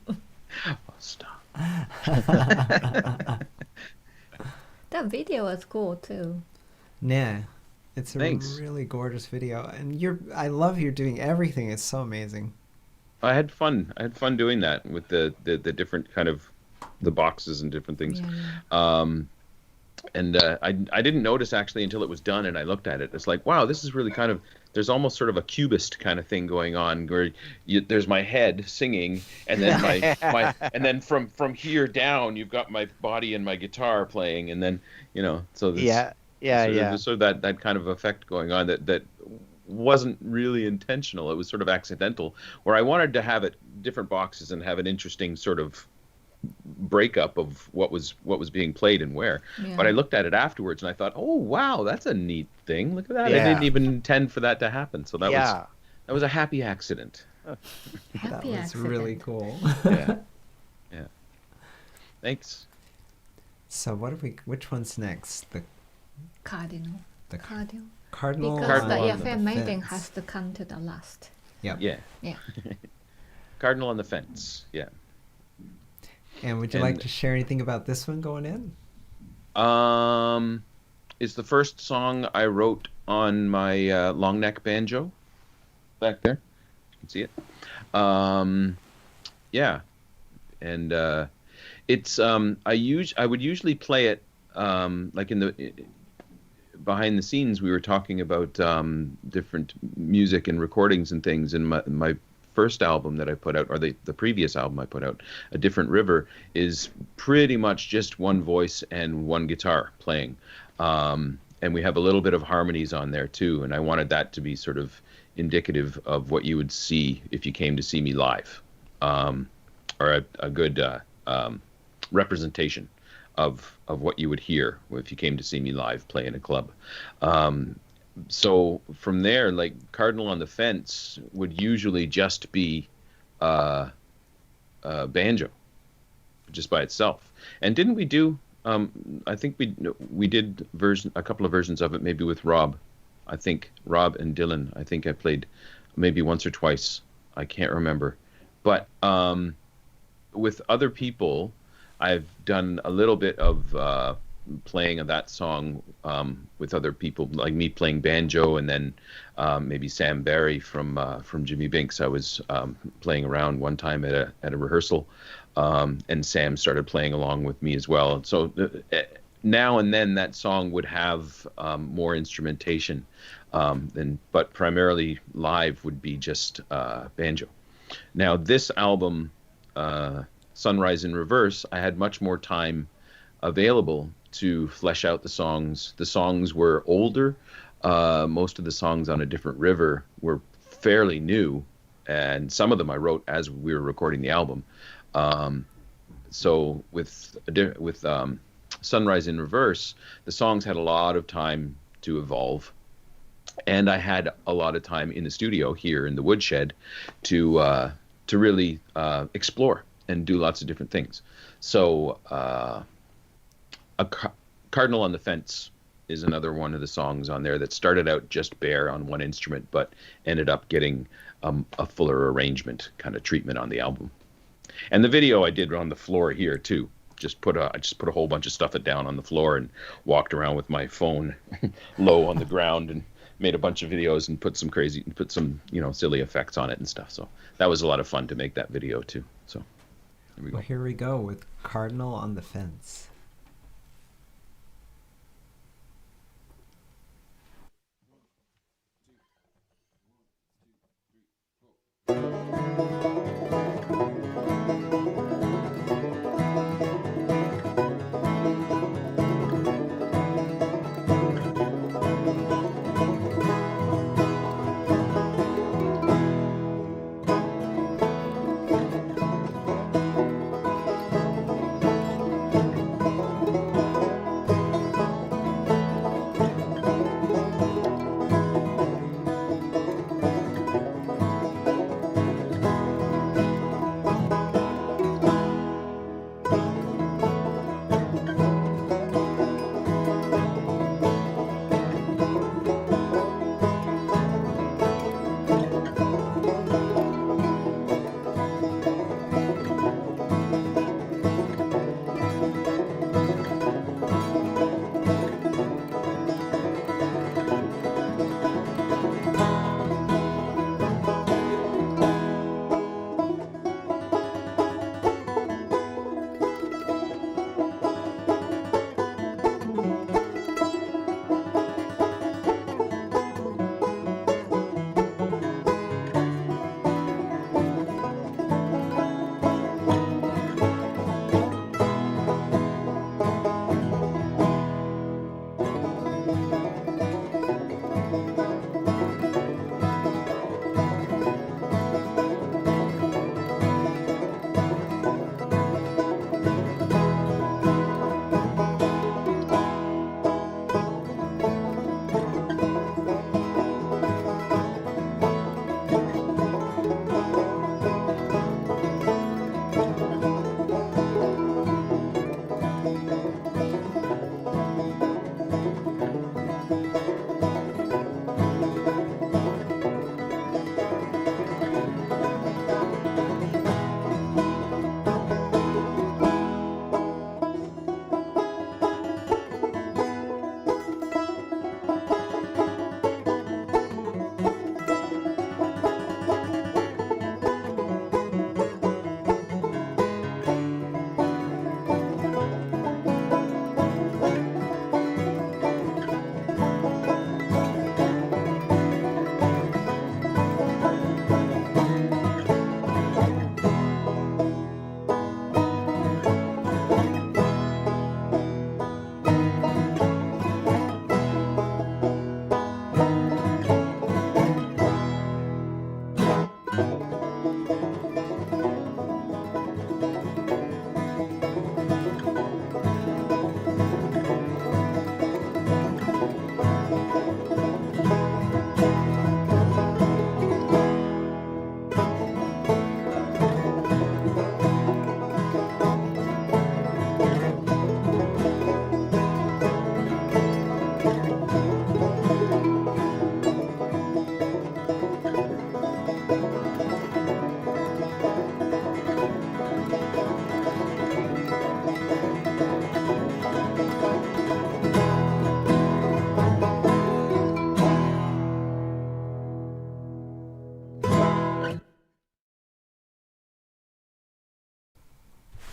Oh, stop. That video was cool too. Yeah. It's a Thanks. really gorgeous video. And I love you're doing everything. It's so amazing. I had fun. I had fun doing that with the different kind of the boxes and different things. Yeah. I didn't notice actually until it was done, and I looked at it. It's like, wow, this is really kind of, there's almost sort of a cubist kind of thing going on where there's my head singing, and then and then from here down you've got my body and my guitar playing, and then so this, there's sort of that kind of effect going on that wasn't really intentional. It was sort of accidental, where I wanted to have it different boxes and have an interesting sort of breakup of what was being played and where. Yeah. But I looked at it afterwards and I thought, oh wow, that's a neat thing. Look at that. Yeah. I didn't even intend for that to happen. So that Yeah. was a happy accident. Happy That was accident. really cool. Yeah. Yeah. Thanks. So which one's next? The Cardinal. The Cardinal. Cardinal. Because on the the FM mating fence. has to come to the last. Yep. Yeah. Yeah. Cardinal on the Fence. Yeah. And would you like to share anything about this one going in? It's the first song I wrote on my long neck banjo back there. You can see it. Yeah. And it's I would usually play it like in the behind the scenes. We were talking about different music and recordings and things, and my first album that I put out, or the previous album I put out, A Different River, is pretty much just one voice and one guitar playing. And we have a little bit of harmonies on there too, and I wanted that to be sort of indicative of what you would see if you came to see me live, or a good representation of what you would hear if you came to see me live play in a club. So from there, like Cardinal on the Fence would usually just be banjo, just by itself. And didn't we do? I think we did a couple of versions of it, maybe with Rob. I think Rob and Dylan. I think I played maybe once or twice. I can't remember. But with other people, I've done a little bit of playing of that song with other people, like me playing banjo, and then maybe Sam Barry from Jimmy Binks. I was playing around one time at a rehearsal, and Sam started playing along with me as well. So now and then that song would have more instrumentation, but primarily live would be just banjo. Now this album, Sunrise in Reverse, I had much more time available to flesh out the songs. The songs were older. Most of the songs on A Different River were fairly new, and some of them I wrote as we were recording the album. So with Sunrise in Reverse, the songs had a lot of time to evolve, and I had a lot of time in the studio here in the woodshed to really explore and do lots of different things. So Cardinal on the Fence is another one of the songs on there that started out just bare on one instrument, but ended up getting a fuller arrangement kind of treatment on the album. And the video I did on the floor here too. I just put a whole bunch of stuff down on the floor and walked around with my phone low on the ground and made a bunch of videos and put some silly effects on it and stuff. So that was a lot of fun to make that video too. So here we go. Well, here we go with Cardinal on the Fence.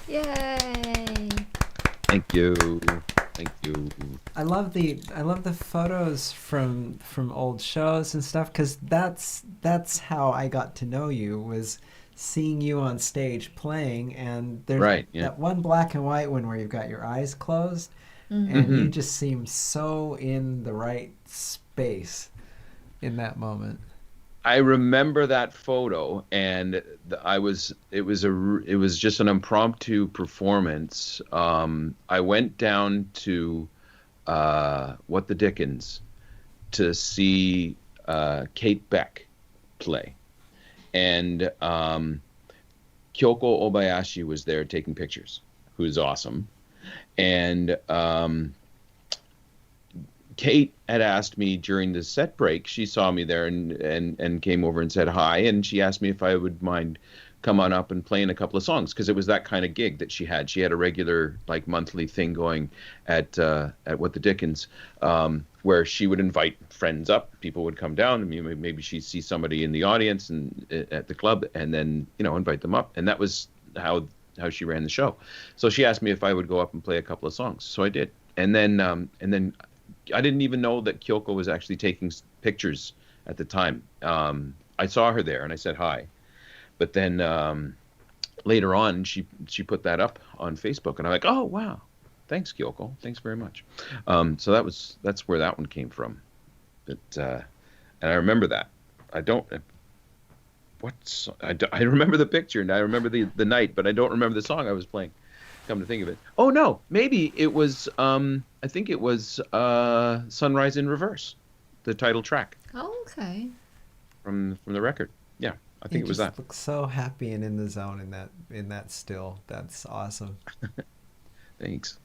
Yay! Thank you. Thank you. I love the photos from old shows and stuff, because that's how I got to know you, was seeing you on stage playing, and there's Right, yeah. that one black and white one where you've got your eyes closed, Mm-hmm. and you just seem so in the right space in that moment. I remember that photo, and it was just an impromptu performance. I went down to What the Dickens to see Kate Beck play, and Kyoko Obayashi was there taking pictures, who's awesome, and Kate had asked me during the set break. She saw me there and came over and said hi, and she asked me if I would mind come on up and playing a couple of songs, because it was that kind of gig that she had. She had a regular, like, monthly thing going at What the Dickens, where she would invite friends up. People would come down, and maybe she'd see somebody in the audience and at the club, and then invite them up. And that was how she ran the show. So she asked me if I would go up and play a couple of songs. So I did, and then I didn't even know that Kyoko was actually taking pictures at the time. I saw her there and I said hi, but then later on she put that up on Facebook, and I'm like, oh wow, thanks Kyoko, thanks very much. So that's where that one came from. But and I remember that. I remember the picture, and I remember the night, but I don't remember the song I was playing. Come to think of it. Oh no, maybe it was I think it was Sunrise in Reverse, the title track Oh, okay. from the record. Yeah, I think it was that. You look so happy and in the zone in that still. That's awesome. Thanks.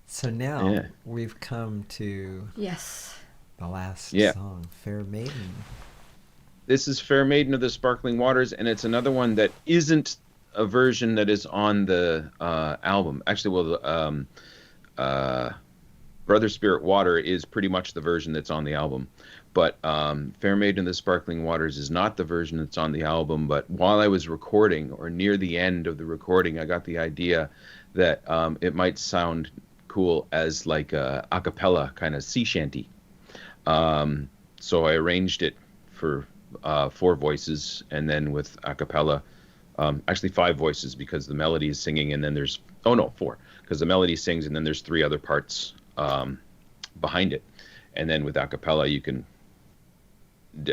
So now Yeah. we've come to Yes. the last Yeah. song, Fair Maiden. This is Fair Maiden of the Sparkling Waters, and it's another one that isn't a version that is on the album. Actually, Brother Spirit Water is pretty much the version that's on the album. But Fair Maiden of the Sparkling Waters is not the version that's on the album. But while I was recording, or near the end of the recording, I got the idea that it might sound cool as like a cappella kind of sea shanty. So I arranged it for 4 voices, and then with a cappella, actually 5 voices, because the melody is singing, and then there's 4, because the melody sings, and then there's 3 other parts behind it, and then with a cappella you can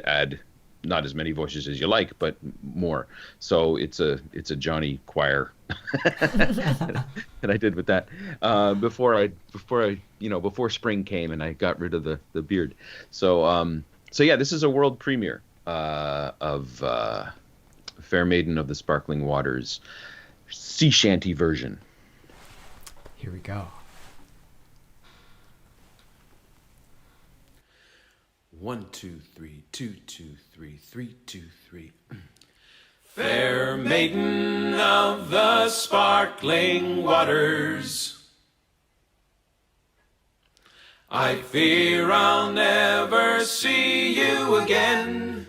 add not as many voices as you like, but more. So it's a Johnny choir that I did with that before spring came and I got rid of the beard. So yeah, this is a world premiere of Fair Maiden of the Sparkling Waters sea shanty version. Here we go. 1, 2, 3, 2, 2, 3, 3, 2, 3. Fair maiden of the sparkling waters, I fear I'll never see you again.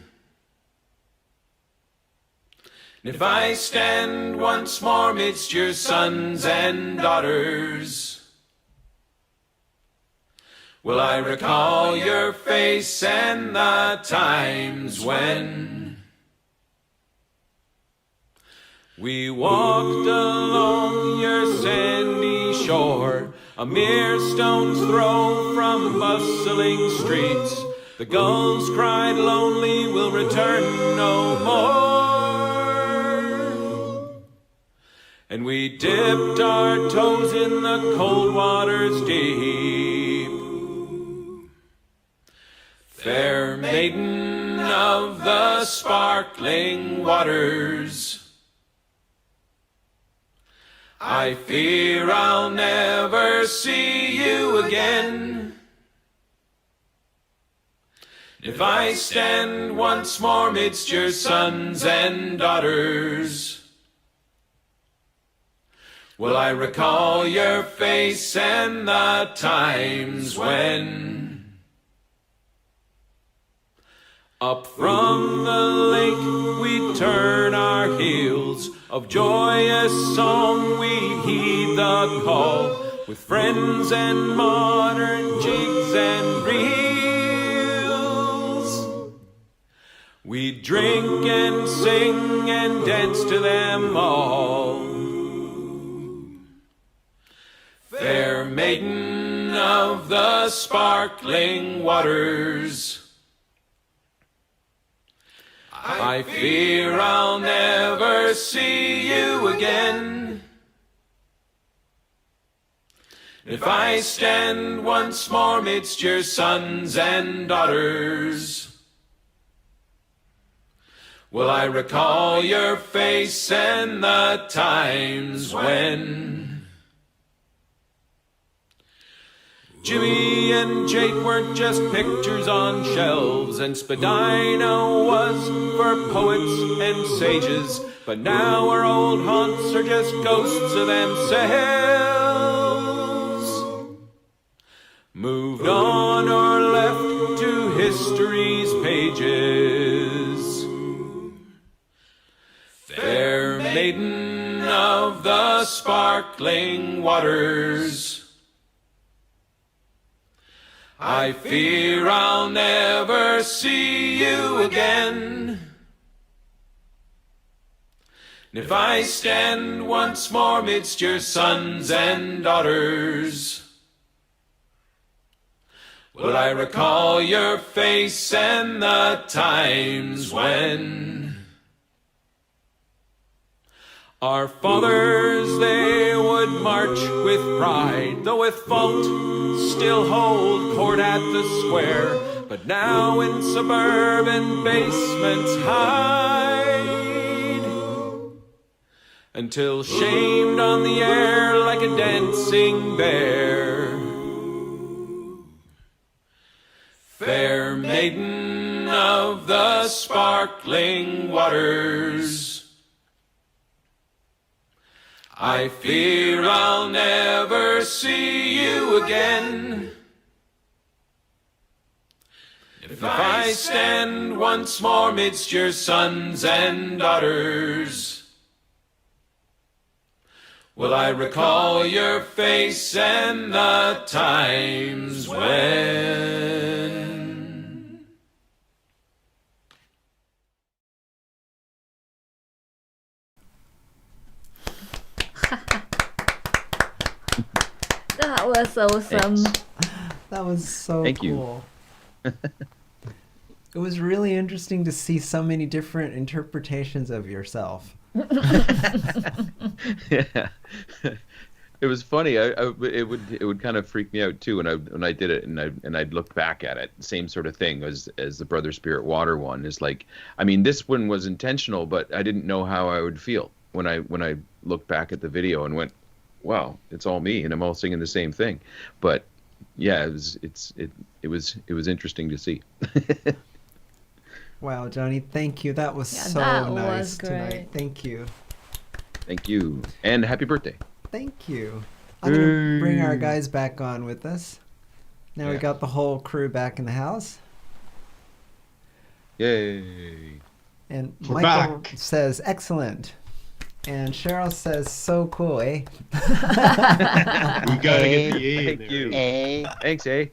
If I stand once more midst your sons and daughters, will I recall your face and the times when we walked along your sandy shore, a mere stone's throw from bustling streets? The gulls cried lonely, will return no more. And we dipped our toes in the cold waters deep. Fair maiden of the sparkling waters, I fear I'll never see you again. If I stand once more midst your sons and daughters, will I recall your face and the times when up from the lake we turn our heels, of joyous song we heed the call. with friends and modern jigs and reels. We drink and sing and dance to them all. Fair maiden of the sparkling waters, I fear I'll never see you again. If I stand once more midst your sons and daughters, will I recall your face and the times when Jimmy and Jake weren't just pictures on shelves, and Spadina was for poets and sages, but now our old haunts are just ghosts of themselves, moved on or left to history's pages. Fair maiden of the sparkling waters, I fear I'll never see you again. If I stand once more midst your sons and daughters, will I recall your face and the times when our fathers, they would march with pride, though with fault still hold court at the square, but now in suburban basements hide, until shamed on the air like a dancing bear. Fair maiden of the sparkling waters, I fear I'll never see you again. If I stand once more midst your sons and daughters, will I recall your face and the times when? That was awesome. That was so Thank you. cool. It was really interesting to see so many different interpretations of yourself. Yeah. It was funny. It would kind of freak me out too when I did it and I'd look back at it. Same sort of thing as the Brother Spirit Water one. Is like, I mean, this one was intentional, but I didn't know how I would feel when I looked back at the video and went, wow, it's all me and I'm all singing the same thing. But yeah, it was interesting to see. Wow, Johnny, thank you. That was Yeah, so that nice was tonight. great. Thank you. Thank you, and happy birthday. Thank you. I'm going to bring our guys back on with us. Now we Yeah. got the whole crew back in the house. Yay. And We're Michael back. says, excellent. And Cheryl says, so cool, eh? We gotta get the A in Thank there. you. A. Thanks, eh?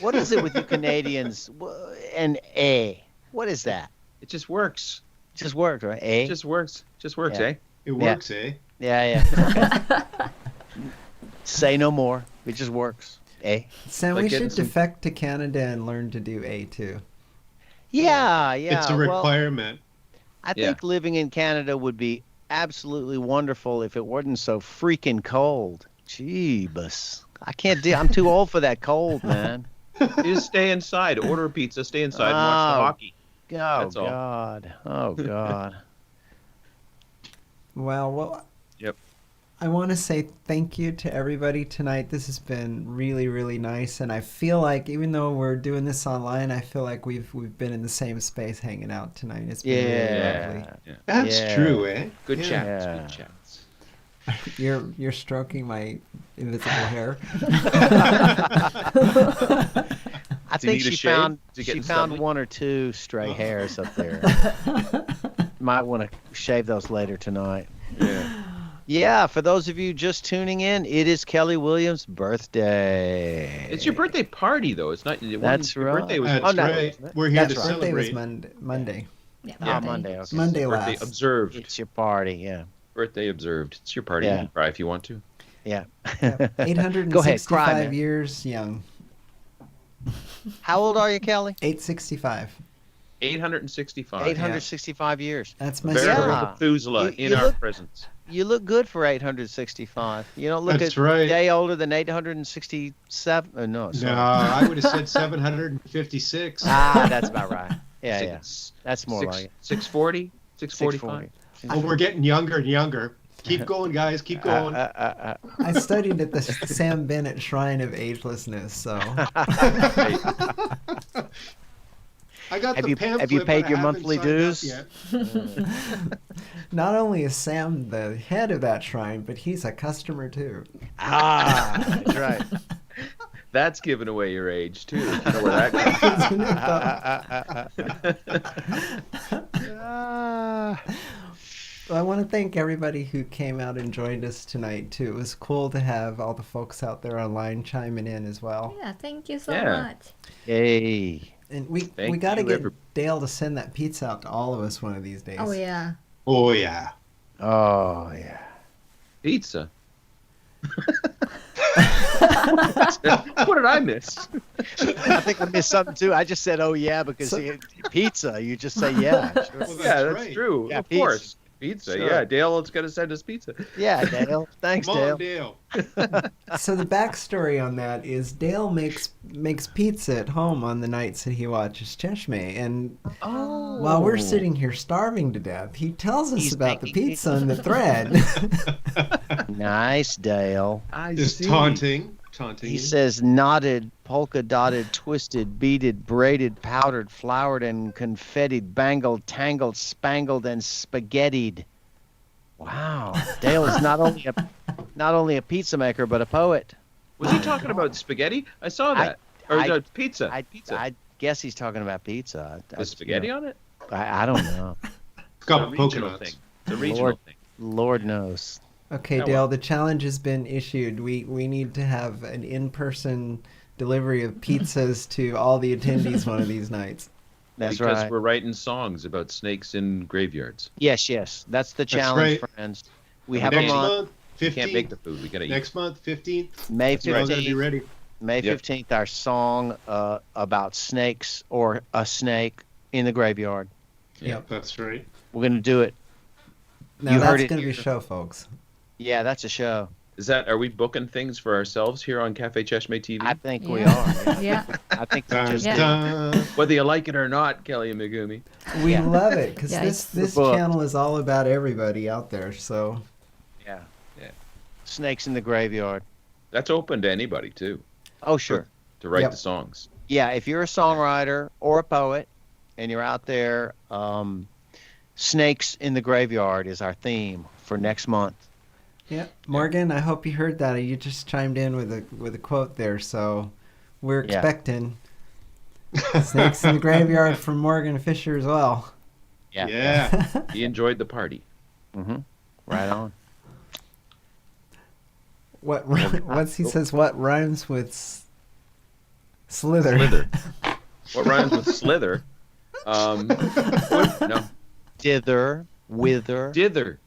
What is it with you Canadians and A? What is that? It just works. It just worked, right? A. It just works. Just works, Yeah. eh? It works, eh? Yeah. Okay. Say no more. It just works. A. Sam, Like we getting should some- defect to Canada and learn to do A too. Yeah. It's a Well, requirement. I think living in Canada would be absolutely wonderful if it wasn't so freaking cold. Jeebus. I can't do. I'm too old for that cold, man. You just stay inside, order a pizza, stay inside, and watch the Oh. hockey. Oh That's all. God. Oh God. Well, Yep. I want to say thank you to everybody tonight. This has been really, really nice, and I feel like even though we're doing this online, I feel like we've been in the same space hanging out tonight. It's been really Yeah. lovely. That's Yeah. true, eh? Good Yeah. chats. Yeah. Good chats. You're stroking my invisible hair. I Do you think need a she shave? found Is it she getting found stubbly? one or two stray hairs up there. Might want to shave those later tonight. Yeah. Yeah, for those of you just tuning in, it is Kelly Williams' birthday. It's your birthday party, though. It's not. That's your right. birthday was That's Oh, no. right. We're here That's to right. Birthday was celebrate. Monday. Yeah, Ah, Monday. Okay. Monday birthday last. observed. It's your party, yeah. Birthday observed. It's your party. Yeah. You can cry if you want to. Yeah. Yep. Go ahead, 865 cry, man. years young. How old are you, Kelly? 865. 865. 865 years. That's my Veritable story. Yeah. Methuselah You- in you our look- presence. You look good for 865. You don't look That's a right. day older than 867. No, No, sorry. I would have said 756. Ah, that's about right. Yeah, yeah. Six- That's more six- like it. 640? 645? 640. Oh, we're getting younger and younger. Keep going, guys. Keep going. I studied at the Sam Bennett Shrine of Agelessness, so I got Have the you- pamphlet. have you paid but I your haven't monthly signed up dues? yet. not only is Sam the head of that shrine, but he's a customer too. Ah, that's right. That's giving away your age, too. You know where that comes Well, I want to thank everybody who came out and joined us tonight too. It was cool to have all the folks out there online chiming in as well. Yeah, thank you so Yeah. much. Yay. And we Thank got to you, get every- Dale to send that pizza out to all of us one of these days. Oh yeah. Oh, yeah. Oh, yeah. Pizza. What did I miss? I think I missed something too. I just said, oh, yeah, because pizza, you just say, yeah. Sure. Well, that's Yeah, that's right. true. Yeah, of pizza. course. Pizza. Sure. Yeah, Dale is going to send us pizza. Yeah, Dale. Thanks, Come on, Dale. Dale. So the backstory on that is Dale makes pizza at home on the nights that he watches Cheshme, and Oh. while we're sitting here starving to death, he tells us He's about the making pizza on the thread. Nice, Dale. I Just see. taunting. He you. says knotted, polka dotted, twisted, beaded, braided, powdered, flowered, and confettied, bangled, tangled, spangled, and spaghettied. Wow, Dale is not only a pizza maker but a poet. Was he talking about spaghetti? I saw that. Or I- pizza. I guess he's talking about pizza. With spaghetti on it? I don't know. It's got a regional coconuts. thing. It's a regional Lord. thing. Lord knows. Okay, Oh, Dale, well. the challenge has been issued. We need to have an in-person delivery of pizzas to all the attendees one of these nights. That's because right. we're writing songs about snakes in graveyards. Yes, yes. That's the challenge, right. friends. We And have we a Next month, month, We can't make 15th. the food. We got to eat. Next month, 15th. May We're all going to be 15th. ready. May Yep. 15th, our song about snakes or a snake in the graveyard. Yep. That's right. We're going to do it. Now You heard that's it going to be a here. show, folks. Yeah, that's a show. Are we booking things for ourselves here on Cafe Cheshme TV? I think we Yeah. are. Yeah. I think we Dun, just Yeah. dun. Whether you like it or not, Kelly and Megumi. We Yeah. love it because Yeah, this it's- book. channel is all about everybody out there. So Yeah. Yeah. Snakes in the graveyard. That's open to anybody, too, Oh, sure. to write Yep. the songs. Yeah, if you're a songwriter or a poet and you're out there, Snakes in the Graveyard is our theme for next month. yeah, Morgan, I hope you heard that. You just chimed in with a quote there, so we're Yeah. expecting snakes in the graveyard from Morgan Fisher as well. Yeah. Yeah. He enjoyed the party. Mm-hmm. Right on. He says what rhymes with slither? Slither. What rhymes with slither? No. Dither, wither, Dither,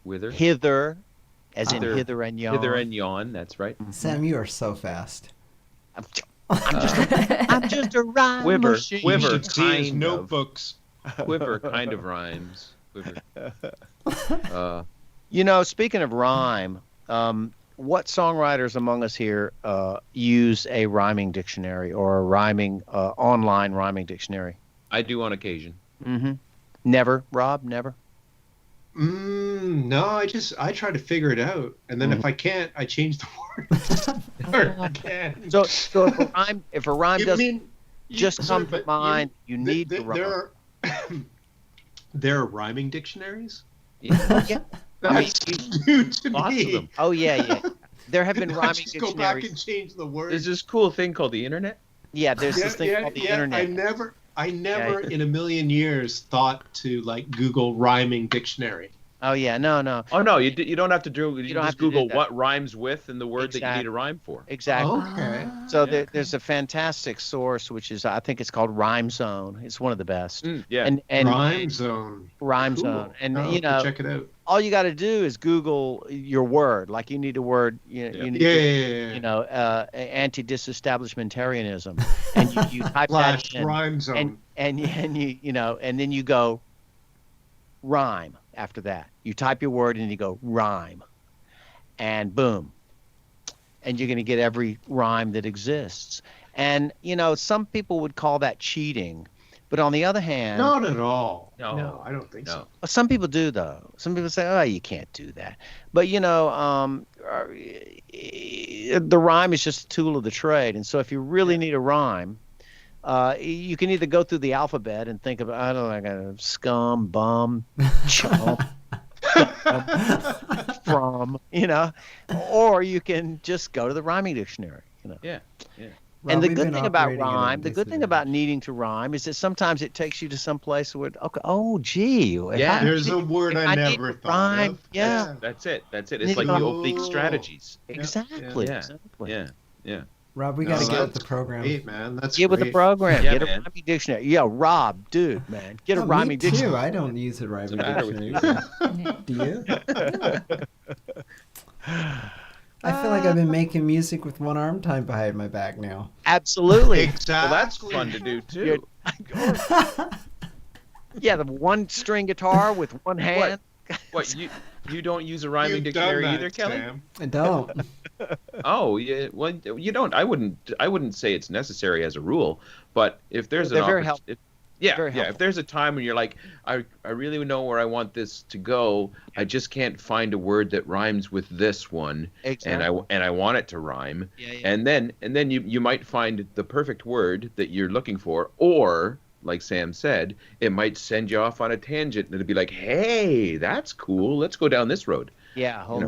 wither. hither, as in Hither. hither and yon. Hither and yawn, that's right. Sam, you are so fast. I'm just a rhyme Quiver, machine. You quiver. should see his Kind of. notebooks. Quiver kind of rhymes. Quiver. You know, speaking of rhyme, what songwriters among us here use a rhyming dictionary or a rhyming online rhyming dictionary? I do on occasion. Mm-hmm. Never, Rob. Never. No, I try to figure it out, and then if I can't, I change the word. Or again. So if a rhyme You doesn't mean- just sorry, come to but mind, you need to rhyme. there are there are rhyming dictionaries. Yeah. Yeah. That's new to Lots me. of them. Oh yeah. There have been I rhyming just go back dictionaries. and change the word. There's this cool thing called the internet. Yeah, there's this thing called the internet. I never in a million years thought to like Google rhyming dictionary. Oh yeah, no, Oh no, you don't have to do. You don't just have to do Google that. what rhymes with and the word that you need Exactly. a rhyme for. exactly. Okay. So Yeah. there's a fantastic source, which is I think it's called Rhyme Zone. It's one of the best. Yeah. And Rhyme Zone. Rhyme Cool. Zone, and I'll you have to know, check it out. all you got to do is Google your word. Like you need a word. You need, Yeah. you know, anti-disestablishmentarianism, and you type Slash that in, Rhyme Zone. and you know, and then you go rhyme after that. You type your word and you go rhyme, and boom, and you're going to get every rhyme that exists. And you know, some people would call that cheating, but on the other hand, Not at all. No. I don't think so. some people do though. Some people say, "Oh, you can't do that." But you know, the rhyme is just a tool of the trade. And so, if you really need a rhyme, you can either go through the alphabet and think of, I don't know, like a scum, bum, chump, from, you know, or you can just go to the rhyming dictionary. You know. Yeah. Rob, And the we've good been thing about operating at a rhyme, the good thing about disadvantage. needing to rhyme is that sometimes it takes you to some place where, okay, oh, gee. if Yeah. I- There's a word if I need never to thought rhyme, of. yeah. That's it. It's Need like to the go- oblique Oh. strategies. Exactly. Yeah. Exactly. Yeah. Rob, we No, got to get with that's the program. Great, man. That's Get with the great. program. Yeah, Get a man. rhyming dictionary. Yeah, Rob, dude, man. Get a Oh, rhyming me too. dictionary. I don't use a rhyming What's the matter with dictionary. you? Do you? I feel like I've been making music with one arm tied behind my back now. Absolutely. Exactly. Well, that's fun to do too. Yeah, the one string guitar with one hand. What you don't use a rhyming You've done dictionary that, either, Kelly? Sam. I don't. Oh, yeah. Well, you don't. I wouldn't say it's necessary as a rule, but if there's They're an very opportunity, helpful. yeah, Very yeah. helpful. If there's a time when you're like, I really know where I want this to go, I just can't find a word that rhymes with this one, Exactly. and I want it to rhyme, Yeah, yeah. and then you might find the perfect word that you're looking for, or like Sam said, it might send you off on a tangent, and it'll be like, hey, that's cool. Let's go down this road. Yeah, a whole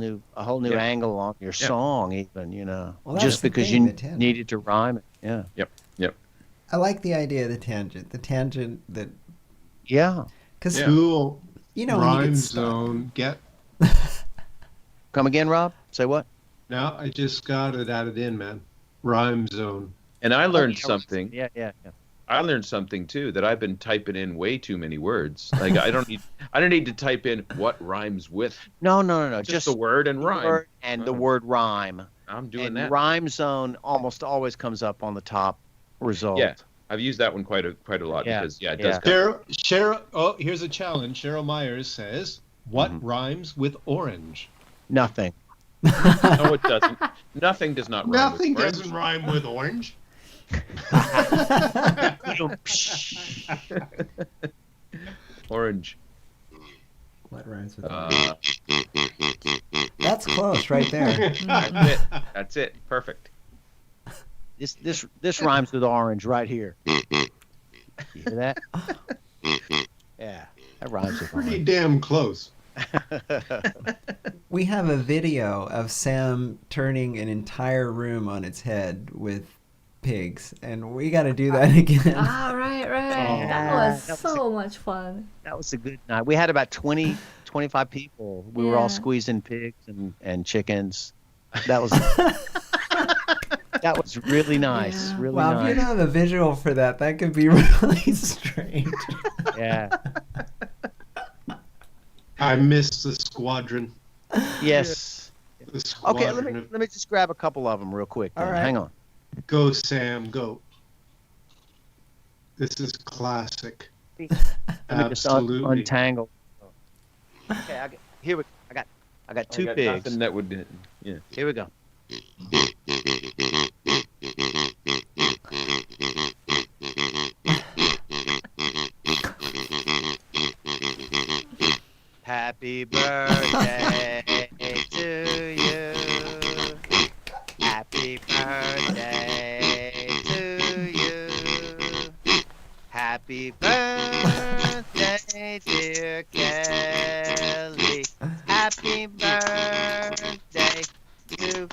new Yeah. angle on your Yeah. song, even, you know, Well, that's just the because thing, you the tangent. needed to rhyme it. Yeah. Yep. I like the idea of the tangent. The tangent that, Yeah. because Yeah. Cool. you know, when you Rhyme get stuck. Zone. Get. Come again, Rob? Say what? Now I just got it added in, man. Rhyme Zone. And I learned Yeah, something. Yeah. I learned something too, that I've been typing in way too many words. Like I don't need to type in what rhymes with, No. just the word and the rhyme. word and the Right. word rhyme. I'm doing And that. Rhyme Zone almost always comes up on the top result. Yeah, I've used that one quite a lot Yeah, because it yeah. does. Cheryl. Oh, here's a challenge. Cheryl Myers says, "What Mhm. rhymes with orange?" Nothing. No, it doesn't. Nothing does not rhyme. Nothing with orange. doesn't rhyme with orange. Orange. What rhymes with Uh, That's close right there. that's it. That's it. Perfect. This rhymes with orange right here. You hear that? Yeah, that rhymes with Pretty orange. damn close. We have a video of Sam turning an entire room on its head with pigs, and we got to do that again. Ah, right. Oh, That was that was so much fun. That was a good night. We had about 20, 25 people. We were all Yeah. squeezing pigs and chickens. That was that was really nice. Yeah. Really Wow, if you nice. don't have a visual for that, that could be really strange. Yeah. I missed the squadron. Yes. The squadron. Okay, let me just grab a couple of them real quick. All then. right. Hang on. Go, Sam. Go. This is classic. Let me just Absolutely. untangle. Okay, I got two I got pigs. nothing that would. Yeah. Here we go. Happy birthday to you. Happy birthday to you. Happy birthday, dear Kelly. Happy birthday to you.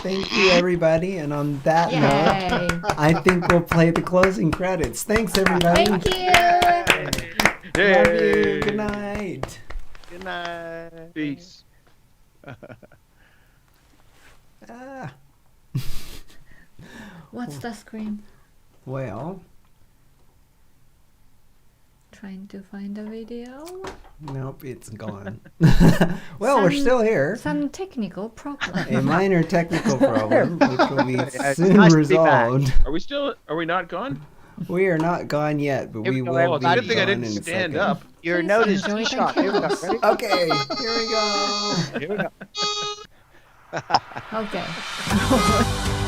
Thank you, everybody. And on that note, Yay! I think we'll play the closing credits. Thanks, everybody. Thank you. Love you. Good night. Good night. Peace. Ah. What's the screen? Well, Trying to find a video. nope, it's gone. Well, we're Some- still here. Some technical problem. A minor technical problem, which will be It's soon nice to be back. resolved. Are we not gone? We are not gone yet, but Here we we go. will Well, be it's a Good thing I gone didn't in a stand second. up. Your Please note is enjoy the shot. Here we go. chaos. Ready? Okay, here we go. Here we go. Okay.